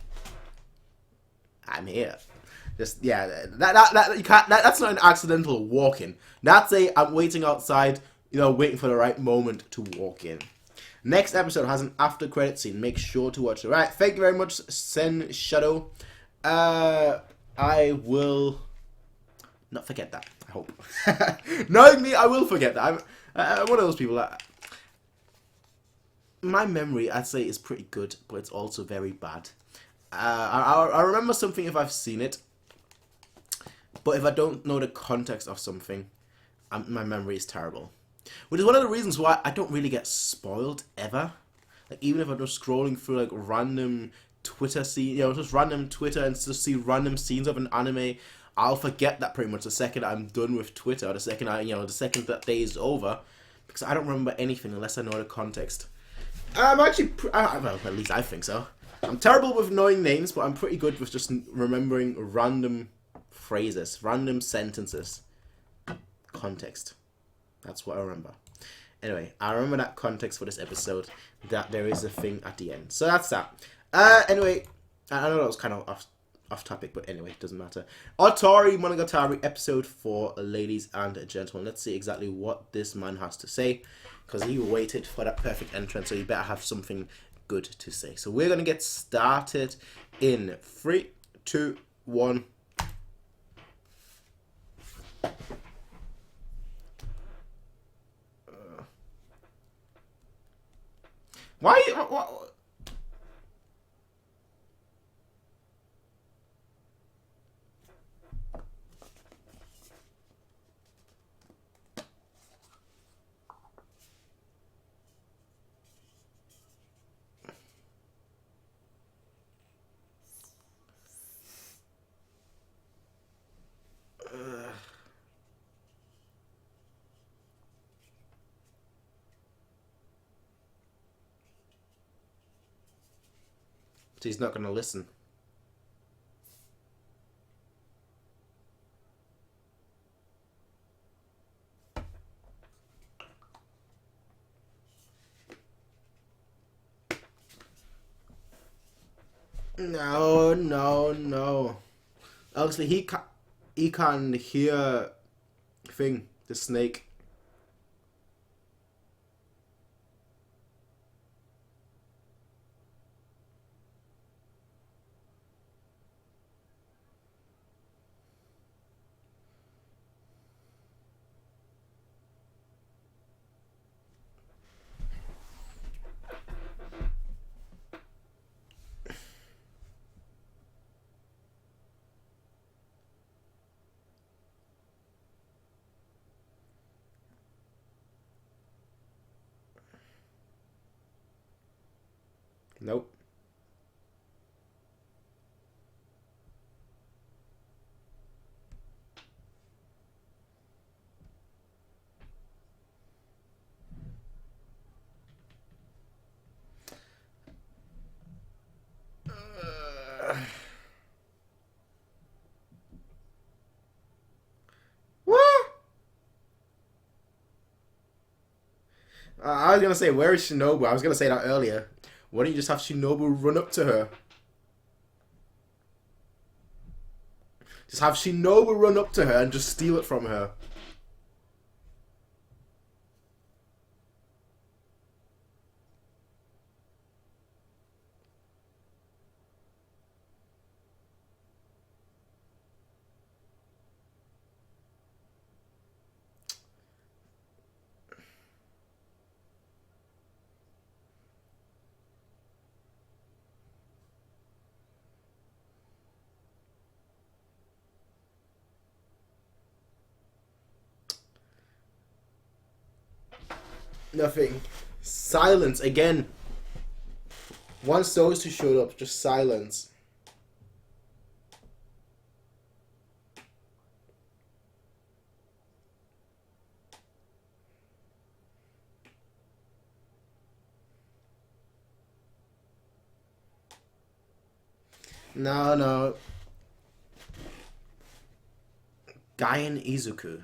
I'm here. Just, yeah, that you can't. That's not an accidental walk in. That's I'm waiting outside. You know, waiting for the right moment to walk in. Next episode has an after credit scene. Make sure to watch it. Right, thank you very much, Sen Shadow. I will not forget that, I hope. Knowing me, I will forget that. I'm one of those people that... My memory, I'd say, is pretty good, but it's also very bad. I remember something if I've seen it, but if I don't know the context of something, my memory is terrible. Which is one of the reasons why I don't really get spoiled ever. Like, even if I'm just scrolling through like random Twitter just random Twitter and just see random scenes of an anime, I'll forget that pretty much the second I'm done with Twitter, or the second the second that day is over, because I don't remember anything unless I know the context. I'm actually, well, at least I think so. I'm terrible with knowing names, but I'm pretty good with just remembering random phrases, random sentences, context. That's what I remember. Anyway, I remember that context for this episode, that there is a thing at the end. So that's that. Anyway, I know that was kind of off topic, but anyway, it doesn't matter. Otori Monogatari episode 4, ladies and gentlemen. Let's see exactly what this man has to say, because he waited for that perfect entrance, so he better have something good to say. So we're going to get started in 3, 2, 1... Why? What? He's not going to listen. No, no, no. Obviously, he can hear thing the snake. Nope. What? I was gonna say, where is Shinobu? I was gonna say that earlier. Why don't you just have Shinobu run up to her? Just have Shinobu run up to her and just steal it from her. Nothing. Silence again. Once those two showed up, just silence. No, no. Gaien Izuku.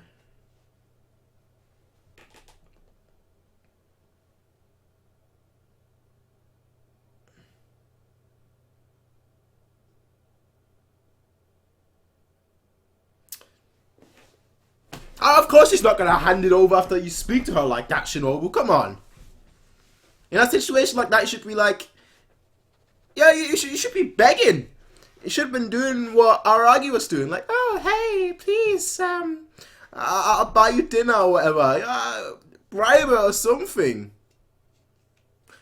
Of course she's not gonna hand it over after you speak to her like that, Shinobu. Come on. In a situation like that, you should be like, yeah, you should be begging. You should have been doing what Aragi was doing. Like, oh, hey, please, I'll buy you dinner or whatever. Bribe her or something.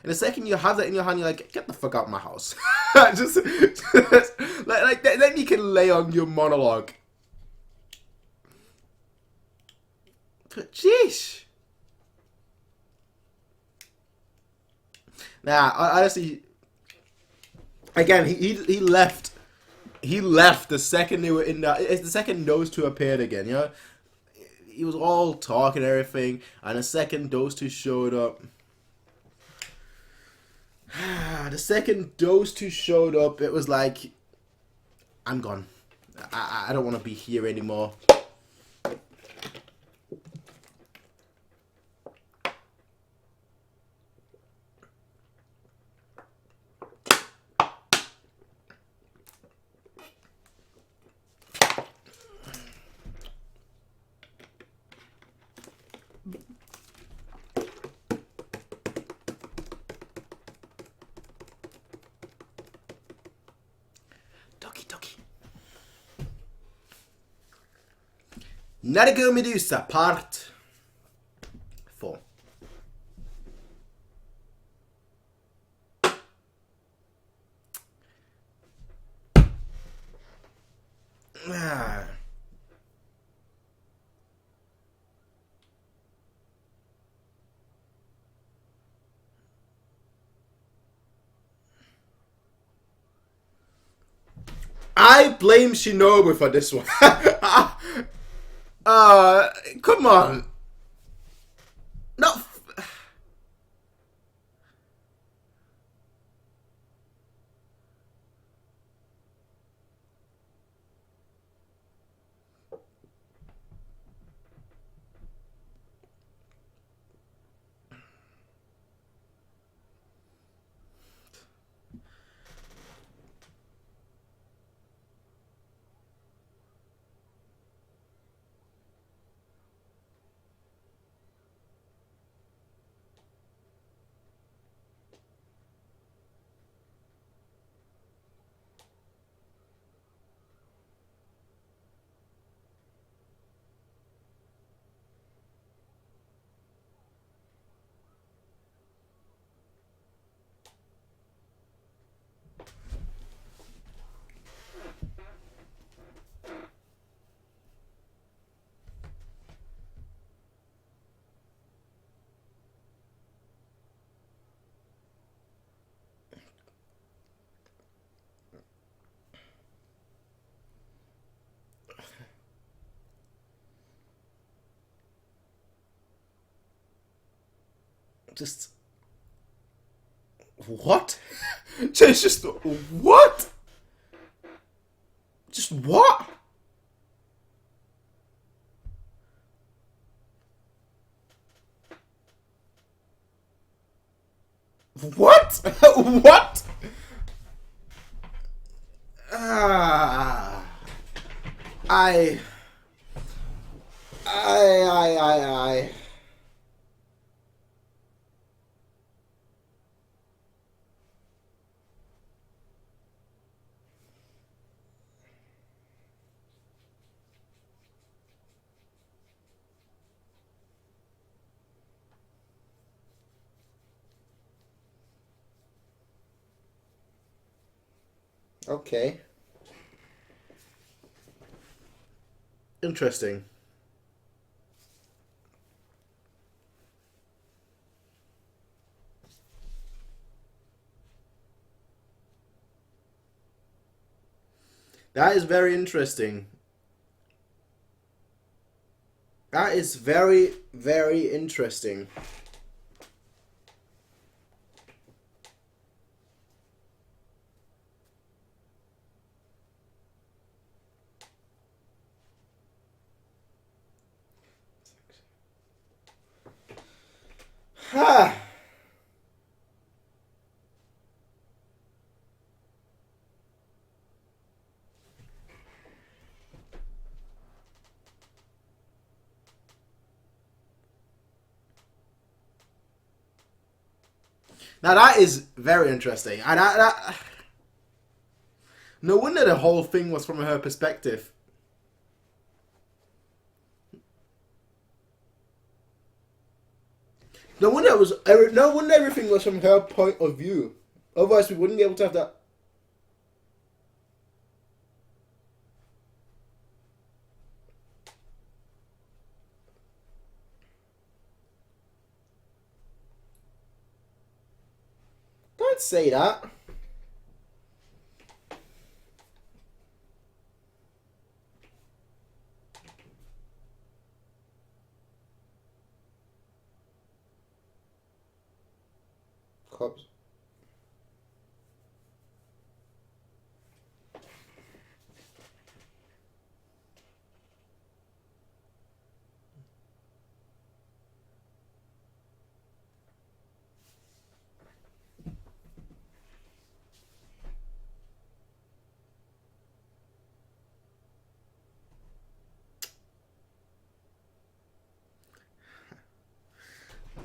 And the second you have that in your hand, you're like, get the fuck out of my house. just then you can lay on your monologue. But jeez. Nah, honestly, again, he left. He left the second they were in that. It's the second those two appeared again. You know, he was all talk and everything, and the second those two showed up. The second those two showed up, it was like, I'm gone. I don't want to be here anymore. Narigo Medusa, part 4. I blame Shinobu for this one. Come on. No. Just what? Just what? Just what? What? What? Ah, I. I. Okay. Interesting. That is very interesting. That is very, very interesting. Ha! Now that is very interesting, and no wonder the whole thing was from her perspective. No wonder it was. No wonder everything was from her point of view. Otherwise, we wouldn't be able to have that. Don't say that. Cops.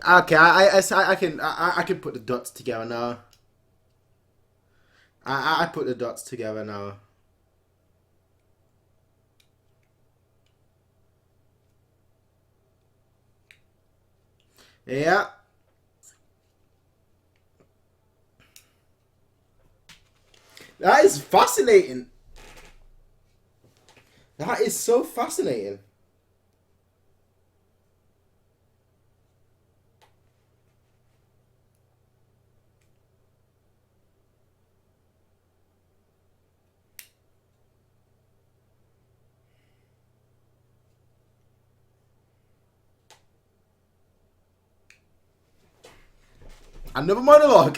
Okay, I can put the dots together now. I put the dots together now. Yeah. That is fascinating. That is so fascinating. Another monologue.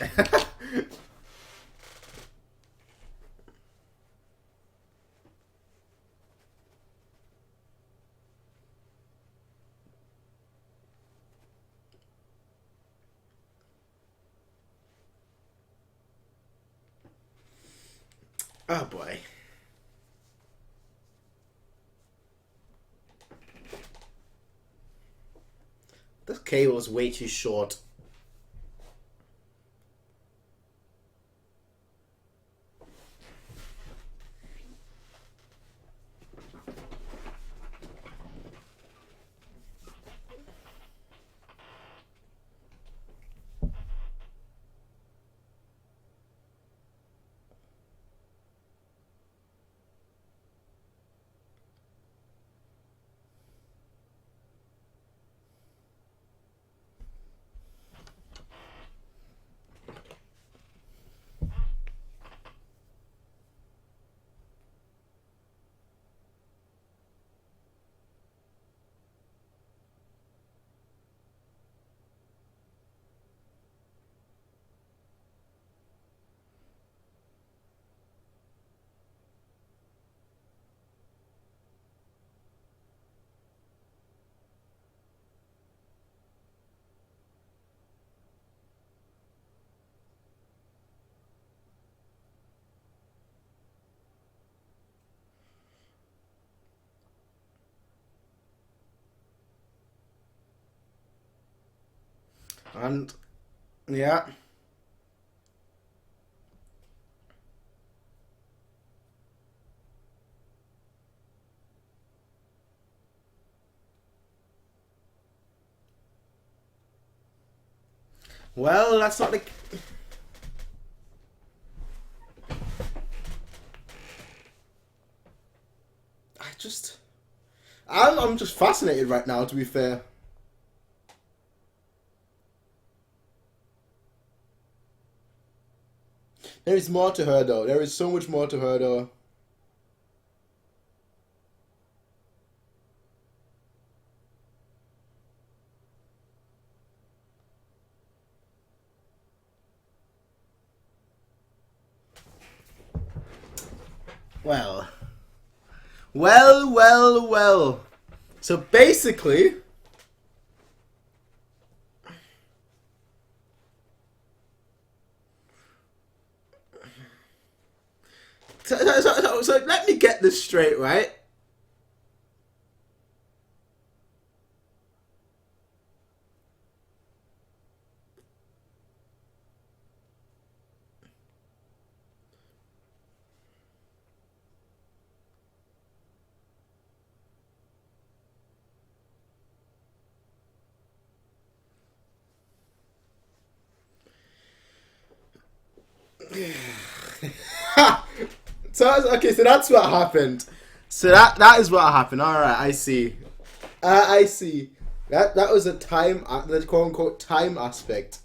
Oh boy. This cable is way too short. And yeah. Well, that's not the. I just. I'm just fascinated right now, to be fair. There is more to her, though. There is so much more to her, though. Well. Well. So basically. So let me get this straight, right? So okay, so that's what happened. So that is what happened. All right, I see. I see. That was a time, the quote unquote time aspect.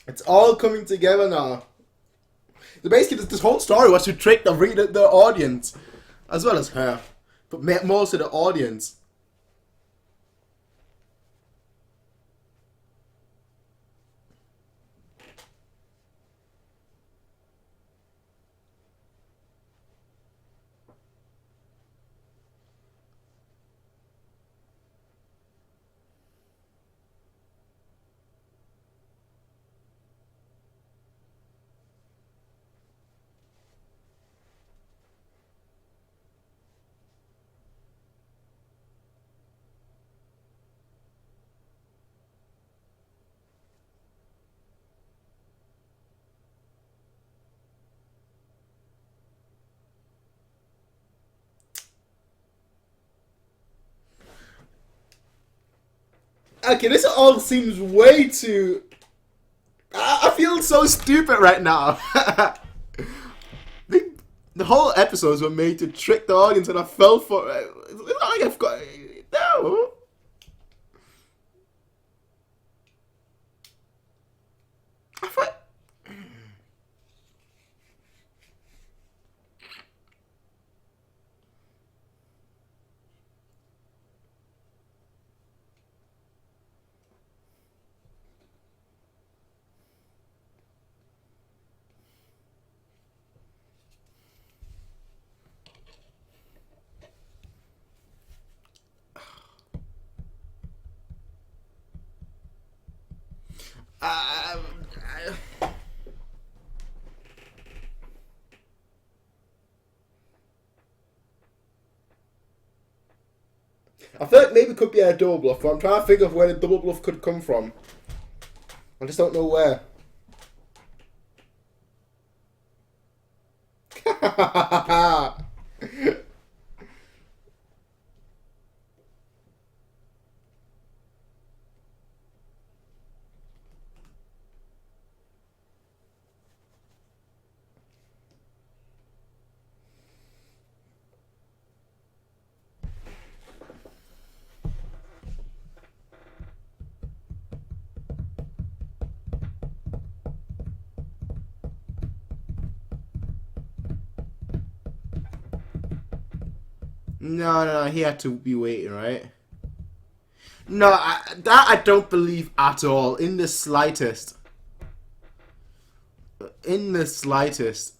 It's all coming together now. So basically, this whole story was to trick the reader, the audience, as well as her, but more so the audience. Okay, this all seems way too. I feel so stupid right now. The whole episodes were made to trick the audience, and I fell for it. It's not like I've got no. I thought. I, I feel like maybe it could be a double bluff, but I'm trying to think of where the double bluff could come from. I just don't know where. No, he had to be waiting, right? No, that I don't believe at all, in the slightest. In the slightest.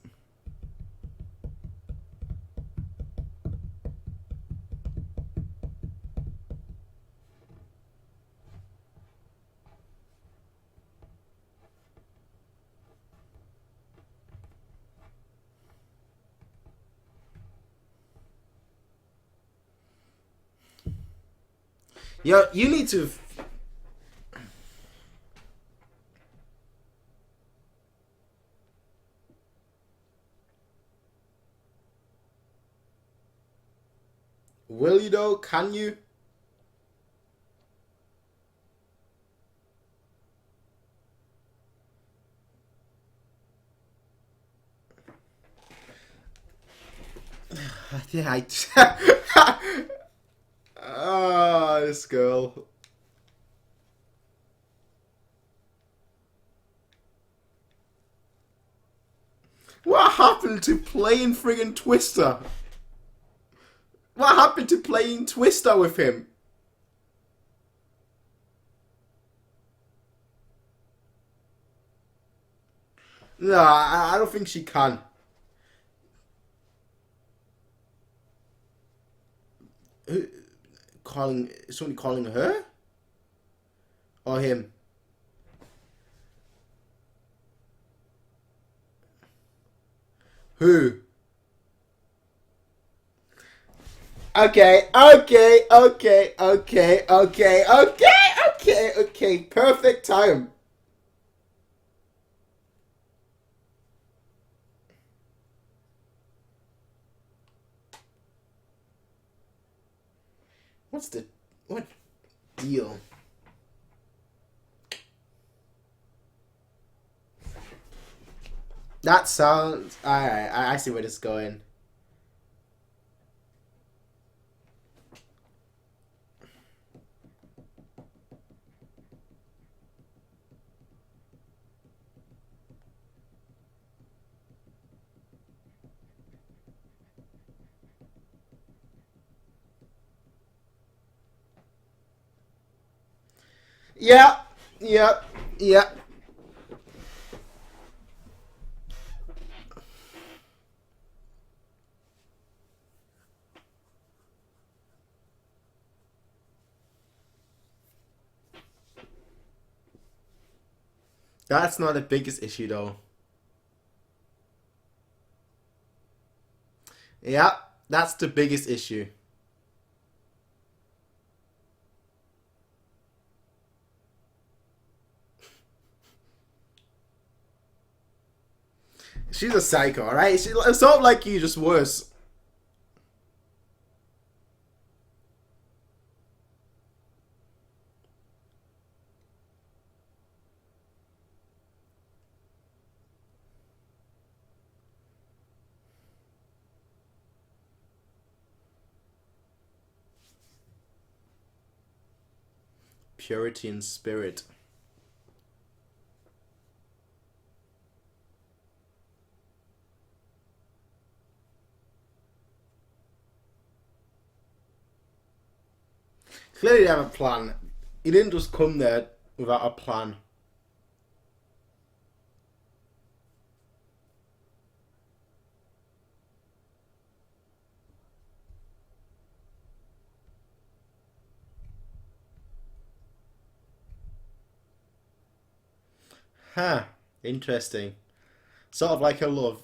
Yo, you need to. Will you though? Can you? Yeah, ah, this girl. What happened to playing friggin' Twister? What happened to playing Twister with him? No, I don't think she can. Calling somebody calling her or him? Who? Okay, okay, okay, okay, okay, okay, okay, okay. Perfect time. What deal? That sounds alright. I see where this is going. Yeah, yeah, yeah. That's not the biggest issue though. Yeah, that's the biggest issue. She's a psycho, alright? It's not like you, just worse. Purity in spirit. Clearly they have a plan. He didn't just come there without a plan. Huh. Interesting. Sort of like a love.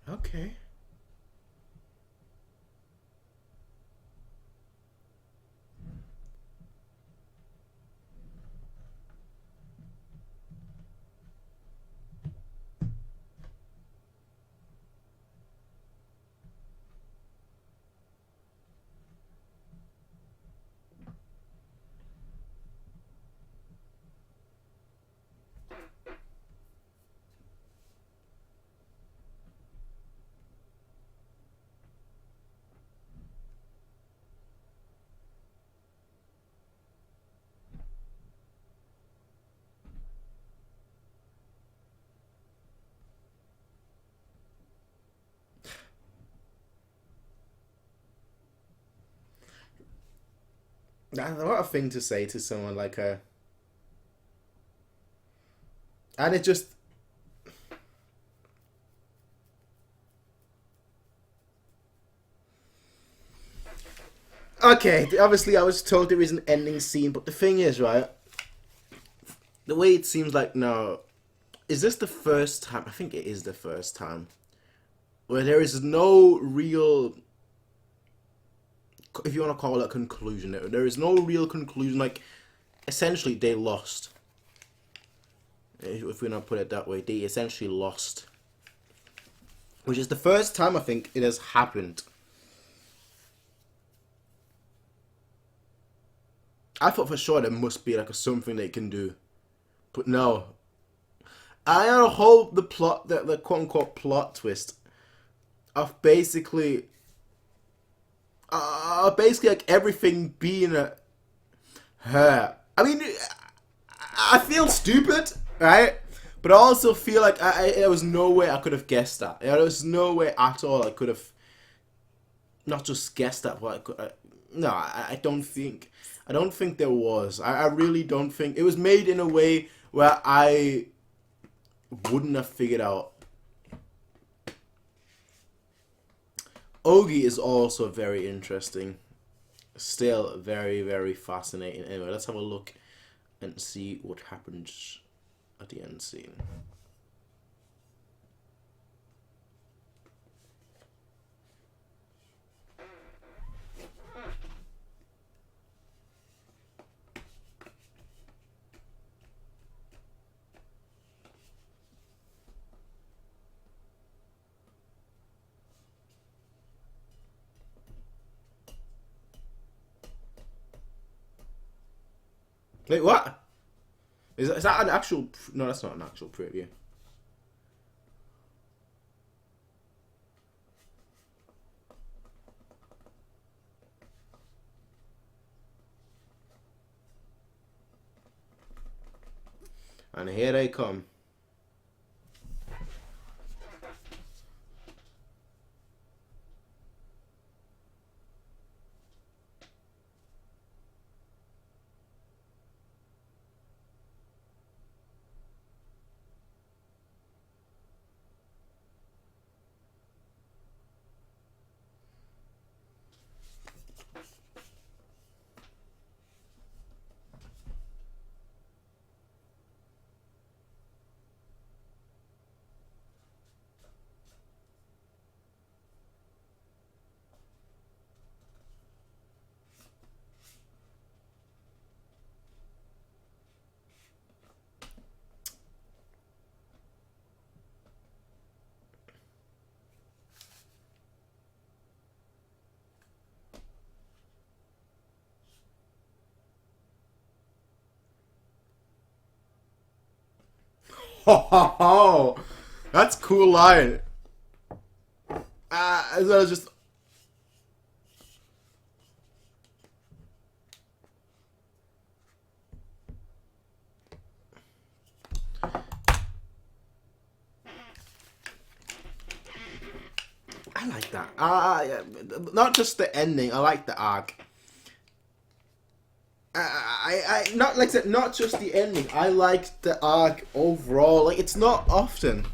Okay. That's what a thing to say to someone like her. And it just. Okay, obviously I was told there is an ending scene, but the thing is, right, the way it seems like now, is this the first time, I think it is the first time, where there is no real, if you want to call it a conclusion, there is no real conclusion, like, essentially they lost. If we're not put it that way, they essentially lost. Which is the first time I think it has happened. I thought for sure there must be like something they can do. But no. I hope the plot, the quote unquote plot twist of basically like everything being her. I mean, I feel stupid, right? But I also feel like there was no way I could have guessed that. There was no way at all I could have not just guessed that, but I could. No, I don't think. I don't think there was. I really don't think it was made in a way where I wouldn't have figured out. Ogi is also very interesting. Still very, very fascinating. Anyway, let's have a look and see what happens at the end scene. Wait, what? Is that an actual... No, that's not an actual preview. And here they come. Ho ho ho! That's a cool line. As well as just... I like that. Yeah, not just the ending. I like the arc. I not like I said, not just the ending. I like the arc overall. Like it's not often,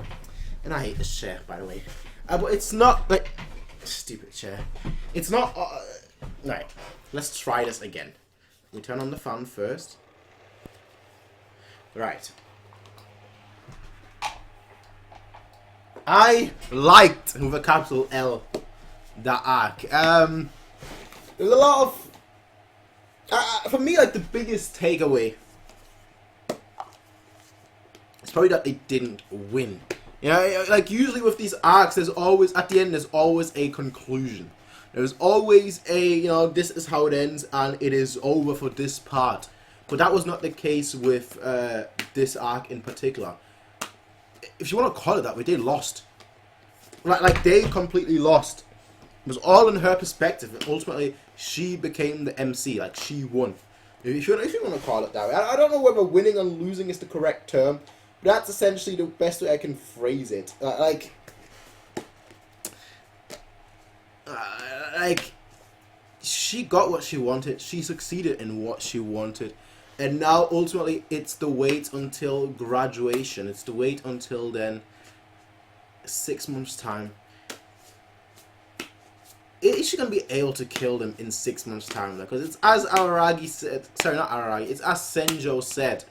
and I hate this chair by the way. But it's not like stupid chair. It's not. Right. Let's try this again. We turn on the fan first. Right. I liked with a capital L that arc. There's a lot of. For me, like the biggest takeaway is probably that they didn't win. You know, like usually with these arcs, there's always at the end there's always a conclusion. There's always a this is how it ends and it is over for this part. But that was not the case with this arc in particular. If you want to call it that way, they lost. Like they completely lost. It was all in her perspective, and ultimately she became the MC. Like she won. If you want to call it that way, I don't know whether winning and losing is the correct term, but that's essentially the best way I can phrase it. Like she got what she wanted. She succeeded in what she wanted, and now ultimately it's the wait until graduation. It's the wait until then. 6 months time. is she gonna be able to kill them in 6 months' time? Because it's as Araragi said. Sorry, not Araragi. It's as Senjo said.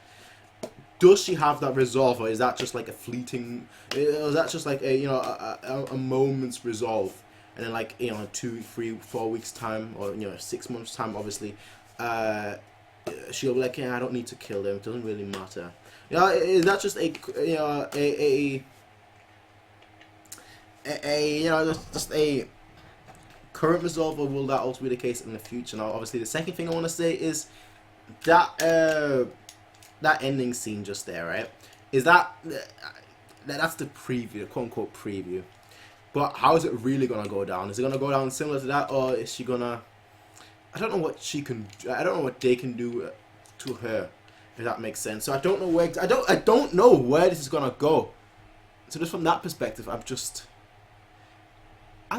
Does she have that resolve, or is that just like a fleeting? Is that just like a a moment's resolve, and then like 2, 3, 4 weeks time, or 6 months time, obviously, she'll be like, yeah, I don't need to kill them. It doesn't really matter. Is that just just a current resolve, or will that also be the case in the future? Now, obviously, the second thing I want to say is that that ending scene just there, right? Is that's the preview, the quote unquote preview. But how is it really gonna go down? Is it gonna go down similar to that, or is she gonna? I don't know what she can. I don't know what they can do to her, if that makes sense. So I don't know where. I don't know where this is gonna go. So just from that perspective, I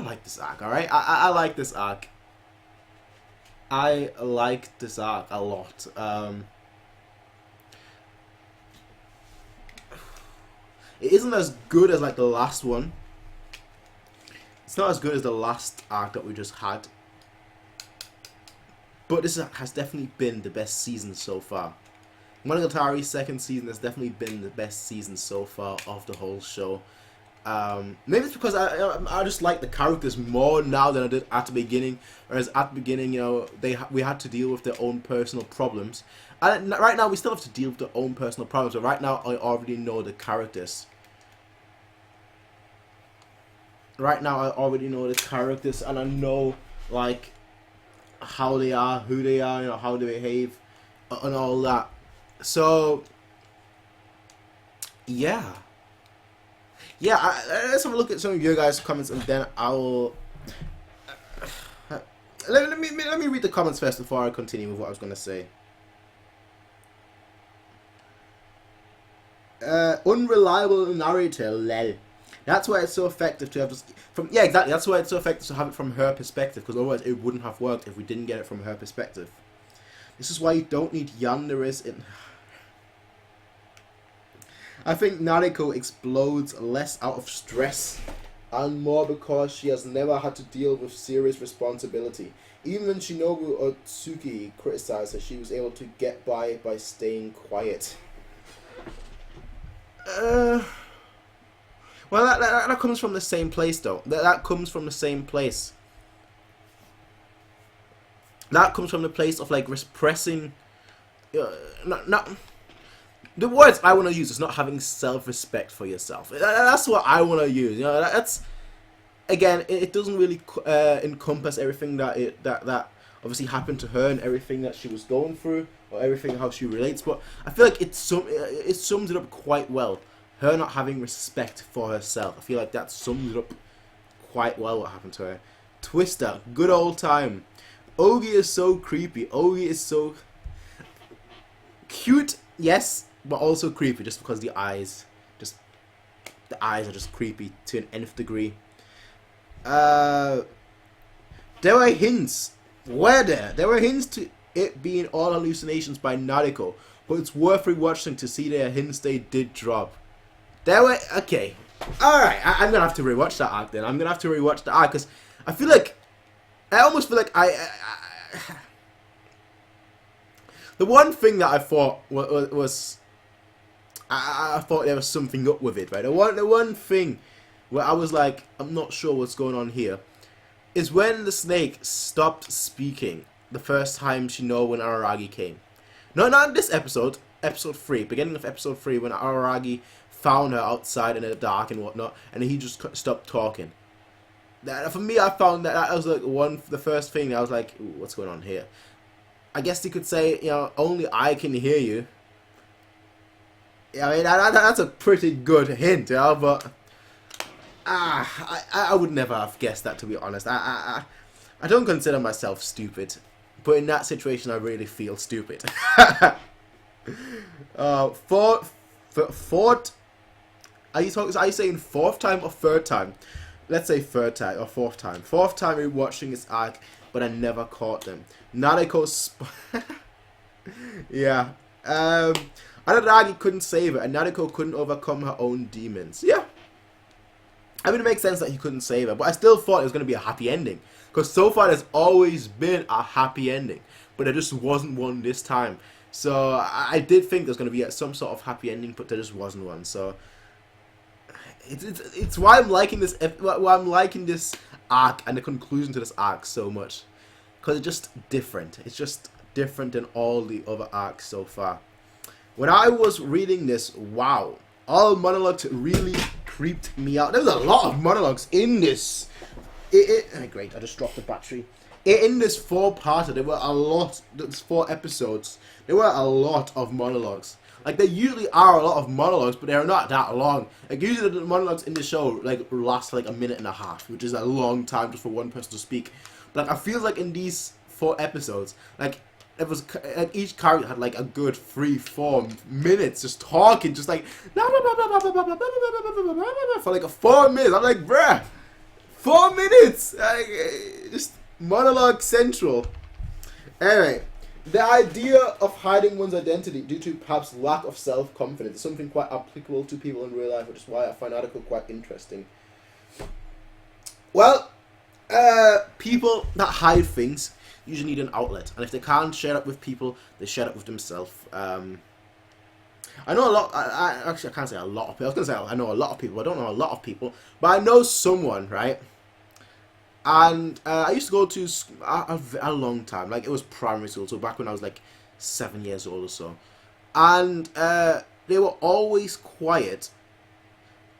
like this arc. All right, I like this arc. I like this arc a lot. It isn't as good as like the last one. It's not as good as the last arc that we just had. But this has definitely been the best season so far. Monogatari's second season has definitely been the best season so far of the whole show. Maybe it's because I just like the characters more now than I did at the beginning. Whereas at the beginning, we had to deal with their own personal problems. And right now we still have to deal with their own personal problems. But right now I already know the characters. Right now I already know the characters, and I know like how they are, who they are, how they behave, and all that. So yeah. Let's have a look at some of your guys' comments, and then I'll let me read the comments first before I continue with what I was gonna say. Unreliable narrator, lel. That's why it's so effective to have just exactly. That's why it's so effective to have it from her perspective, because otherwise it wouldn't have worked if we didn't get it from her perspective. This is why you don't need yanderes in. I think Nariko explodes less out of stress and more because she has never had to deal with serious responsibility. Even when Shinobu Otsuki criticized her, she was able to get by staying quiet. Well, that comes from the same place, though. That comes from the same place. That comes from the place of like repressing. Not the words I want to use is not having self-respect for yourself. That's what I want to use. That's again. It doesn't really encompass everything that obviously happened to her and everything that she was going through, or everything how she relates. But I feel like it sums it up quite well. Her not having respect for herself. I feel like that sums it up quite well what happened to her. Twister, good old time. Ogi is so creepy. Ogi is so cute, yes, but also creepy just because the eyes are just creepy to an nth degree. There were hints. There were hints to it being all hallucinations by Nariko, but it's worth rewatching to see the hints they did drop. Okay. Alright, I'm gonna have to rewatch that arc then. I'm gonna have to rewatch the arc because I almost feel like the one thing that I thought was I thought there was something up with it, right? The one thing where I was like, I'm not sure what's going on here, is when the snake stopped speaking the first time Shinobu and Araragi came. No, not in this episode. Episode 3, beginning of episode 3, when Araragi found her outside in the dark and whatnot, and he just stopped talking. For me, I found that was like the first thing that I was like, ooh, what's going on here? I guess you could say, only I can hear you. I mean, that's a pretty good hint, but I would never have guessed that, to be honest. I don't consider myself stupid, but in that situation, I really feel stupid. Fourth. Are you saying fourth time or third time? Let's say third time or fourth time. Fourth time rewatching this arc, but I never caught them. Nariko's yeah. Araragi couldn't save her, and Nariko couldn't overcome her own demons. Yeah. I mean, it makes sense that he couldn't save her, but I still thought it was going to be a happy ending. Because so far, there's always been a happy ending. But there just wasn't one this time. So, I did think there's going to be some sort of happy ending, but there just wasn't one. So, it's why I'm liking this, arc and the conclusion to this arc so much. Because it's just different. It's just different than all the other arcs so far. When I was reading this, wow. All monologues really creeped me out. There was a lot of monologues in this. Great, I just dropped the battery. In this 4-parter, there were a lot. There's 4 episodes. There were a lot of monologues. Like, there usually are a lot of monologues, but they're not that long. Like, usually the monologues in the show, like, last, like, a minute and a half, which is a long time just for one person to speak. But, like, I feel like in these 4 episodes, like, it was like each character had like a good 3-4 minutes just talking, just like for like 4 minutes. I'm like, bruh, 4 minutes, like, just monologue central. Anyway, the idea of hiding one's identity due to perhaps lack of self-confidence is something quite applicable to people in real life, which is why I find the article quite interesting. Well, people that hide things usually need an outlet, and if they can't share it with people, they share it with themselves. I know a lot. Actually, I can't say a lot of people. I was gonna say I know a lot of people. I don't know a lot of people, but I know someone, right? And I used to go to a long time, like it was primary school, so back when I was like 7 years old or so, and they were always quiet.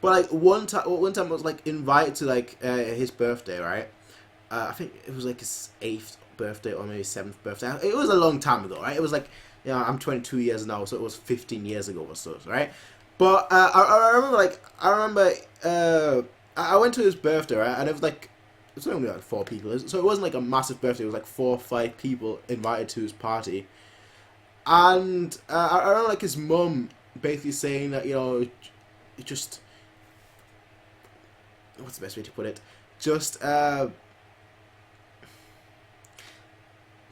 But like one time I was like invited to like his birthday, right? I think it was like his 8th birthday or maybe 7th birthday. It was a long time ago, right? It was like, you know, I'm 22 years now, so it was 15 years ago or so, right? But I remember I went to his birthday, right? And it was like, it's only like 4 people, so it wasn't like a massive birthday. It was like 4 or 5 people invited to his party, and I remember like his mum basically saying that, you know, it just, what's the best way to put it? Just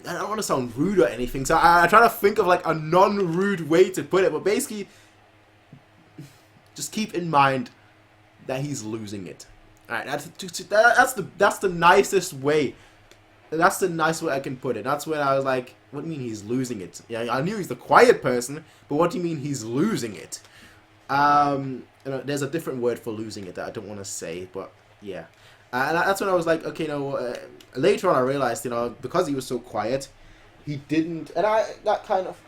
I don't want to sound rude or anything, so I try to think of like a non-rude way to put it, but basically, just keep in mind that he's losing it. Alright, that's the nicest way. That's the nice way I can put it. That's when I was like, what do you mean he's losing it? Yeah, I knew he's the quiet person, but what do you mean he's losing it? You know, there's a different word for losing it that I don't want to say, but yeah. And that's when I was like, okay, later on I realized, you know, because he was so quiet, he didn't, and that kind of,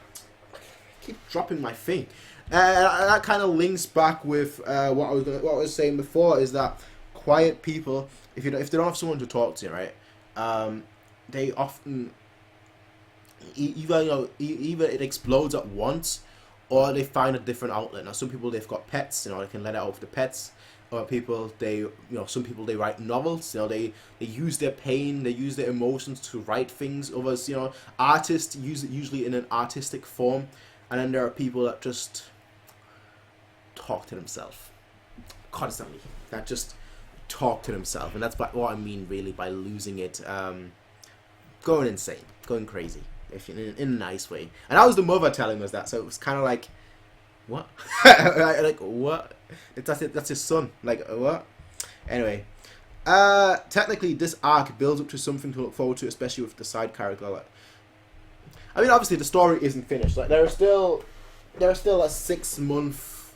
I keep dropping my thing, that kind of links back with what I was saying before, is that quiet people, if they don't have someone to talk to, right, they often, either it explodes at once, or they find a different outlet. Now, some people, they've got pets, you know, they can let it out with the pets. Or people, some people, they write novels, you know, they use their pain, they use their emotions to write things. Others, you know, artists use it usually in an artistic form, and then there are people that just talk to themselves constantly, that just talk to themselves, and that's what I mean really by losing it, going insane, going crazy, if in a nice way. And that was the mother telling us that, so it was kind of like, what? Like, what? That's his son. Like, what? Anyway, technically this arc builds up to something to look forward to, especially with the side character. Like, I mean, obviously the story isn't finished. Like, there's still a 6-month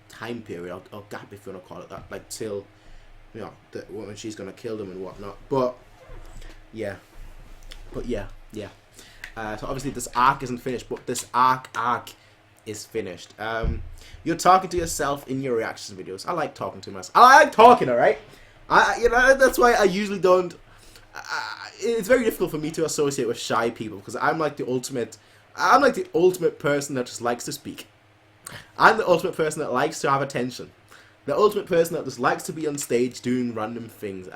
time period or gap, if you want to call it that, like till, you know, when she's gonna kill them and whatnot. But yeah. So obviously this arc isn't finished, but this arc is finished. You're talking to yourself in your reaction videos. I like talking to myself. I like talking, alright? You know, that's why I usually don't. It's very difficult for me to associate with shy people, because I'm like the ultimate person that just likes to speak. I'm the ultimate person that likes to have attention. The ultimate person that just likes to be on stage doing random things.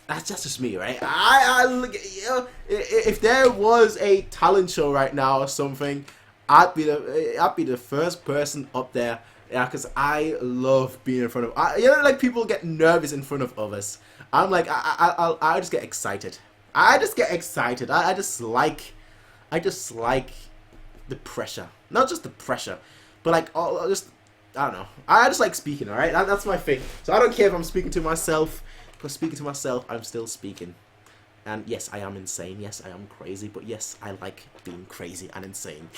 That's just me, right? You know, if there was a talent show right now or something, I'd be the first person up there, yeah, because I love being in front of, you know, like people get nervous in front of others. I'm like, I just get excited. I just like the pressure. Not just the pressure, but like, I don't know. I just like speaking, alright? That's my thing. So I don't care if I'm speaking to myself, because speaking to myself, I'm still speaking. And yes, I am insane. Yes, I am crazy. But yes, I like being crazy and insane.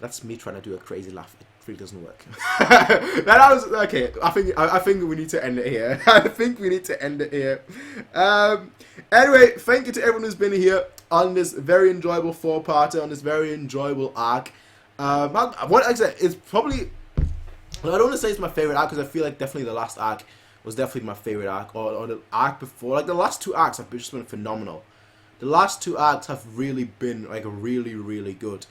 That's me trying to do a crazy laugh. It really doesn't work. That was okay. I think we need to end it here. I think we need to end it here. Anyway, thank you to everyone who's been here on this very enjoyable 4-parter, on this very enjoyable arc. What I said is probably, I don't want to say it's my favorite arc because I feel like definitely the last arc was definitely my favorite arc, or the arc before. Like the last 2 arcs have just been phenomenal. The last 2 arcs have really been like really, really good.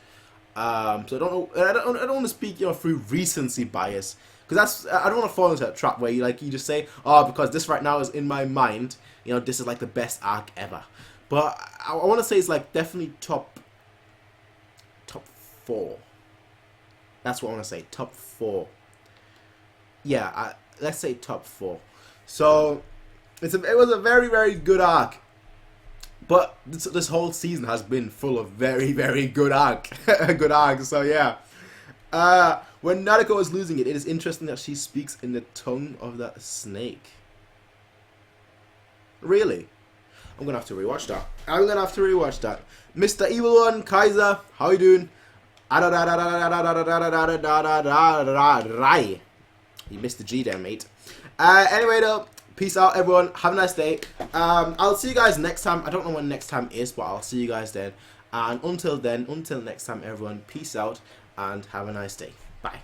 So I don't want to speak, through recency bias, because I don't want to fall into that trap where you just say, oh, because this right now is in my mind, this is like the best arc ever. But I want to say it's like definitely top 4. That's what I want to say, top 4. Yeah, let's say top 4. So it was a very, very good arc. But this whole season has been full of very, very good arc. Good arc, so yeah. When Naruto is losing it, it is interesting that she speaks in the tongue of that snake. Really? I'm going to have to rewatch that. Mr. Evil One, Kaiser, how you doing? You missed the G there, mate. Anyway, though, peace out, everyone. Have a nice day. I'll see you guys next time. I don't know when next time is, but I'll see you guys then. And until next time, everyone, peace out and have a nice day. Bye.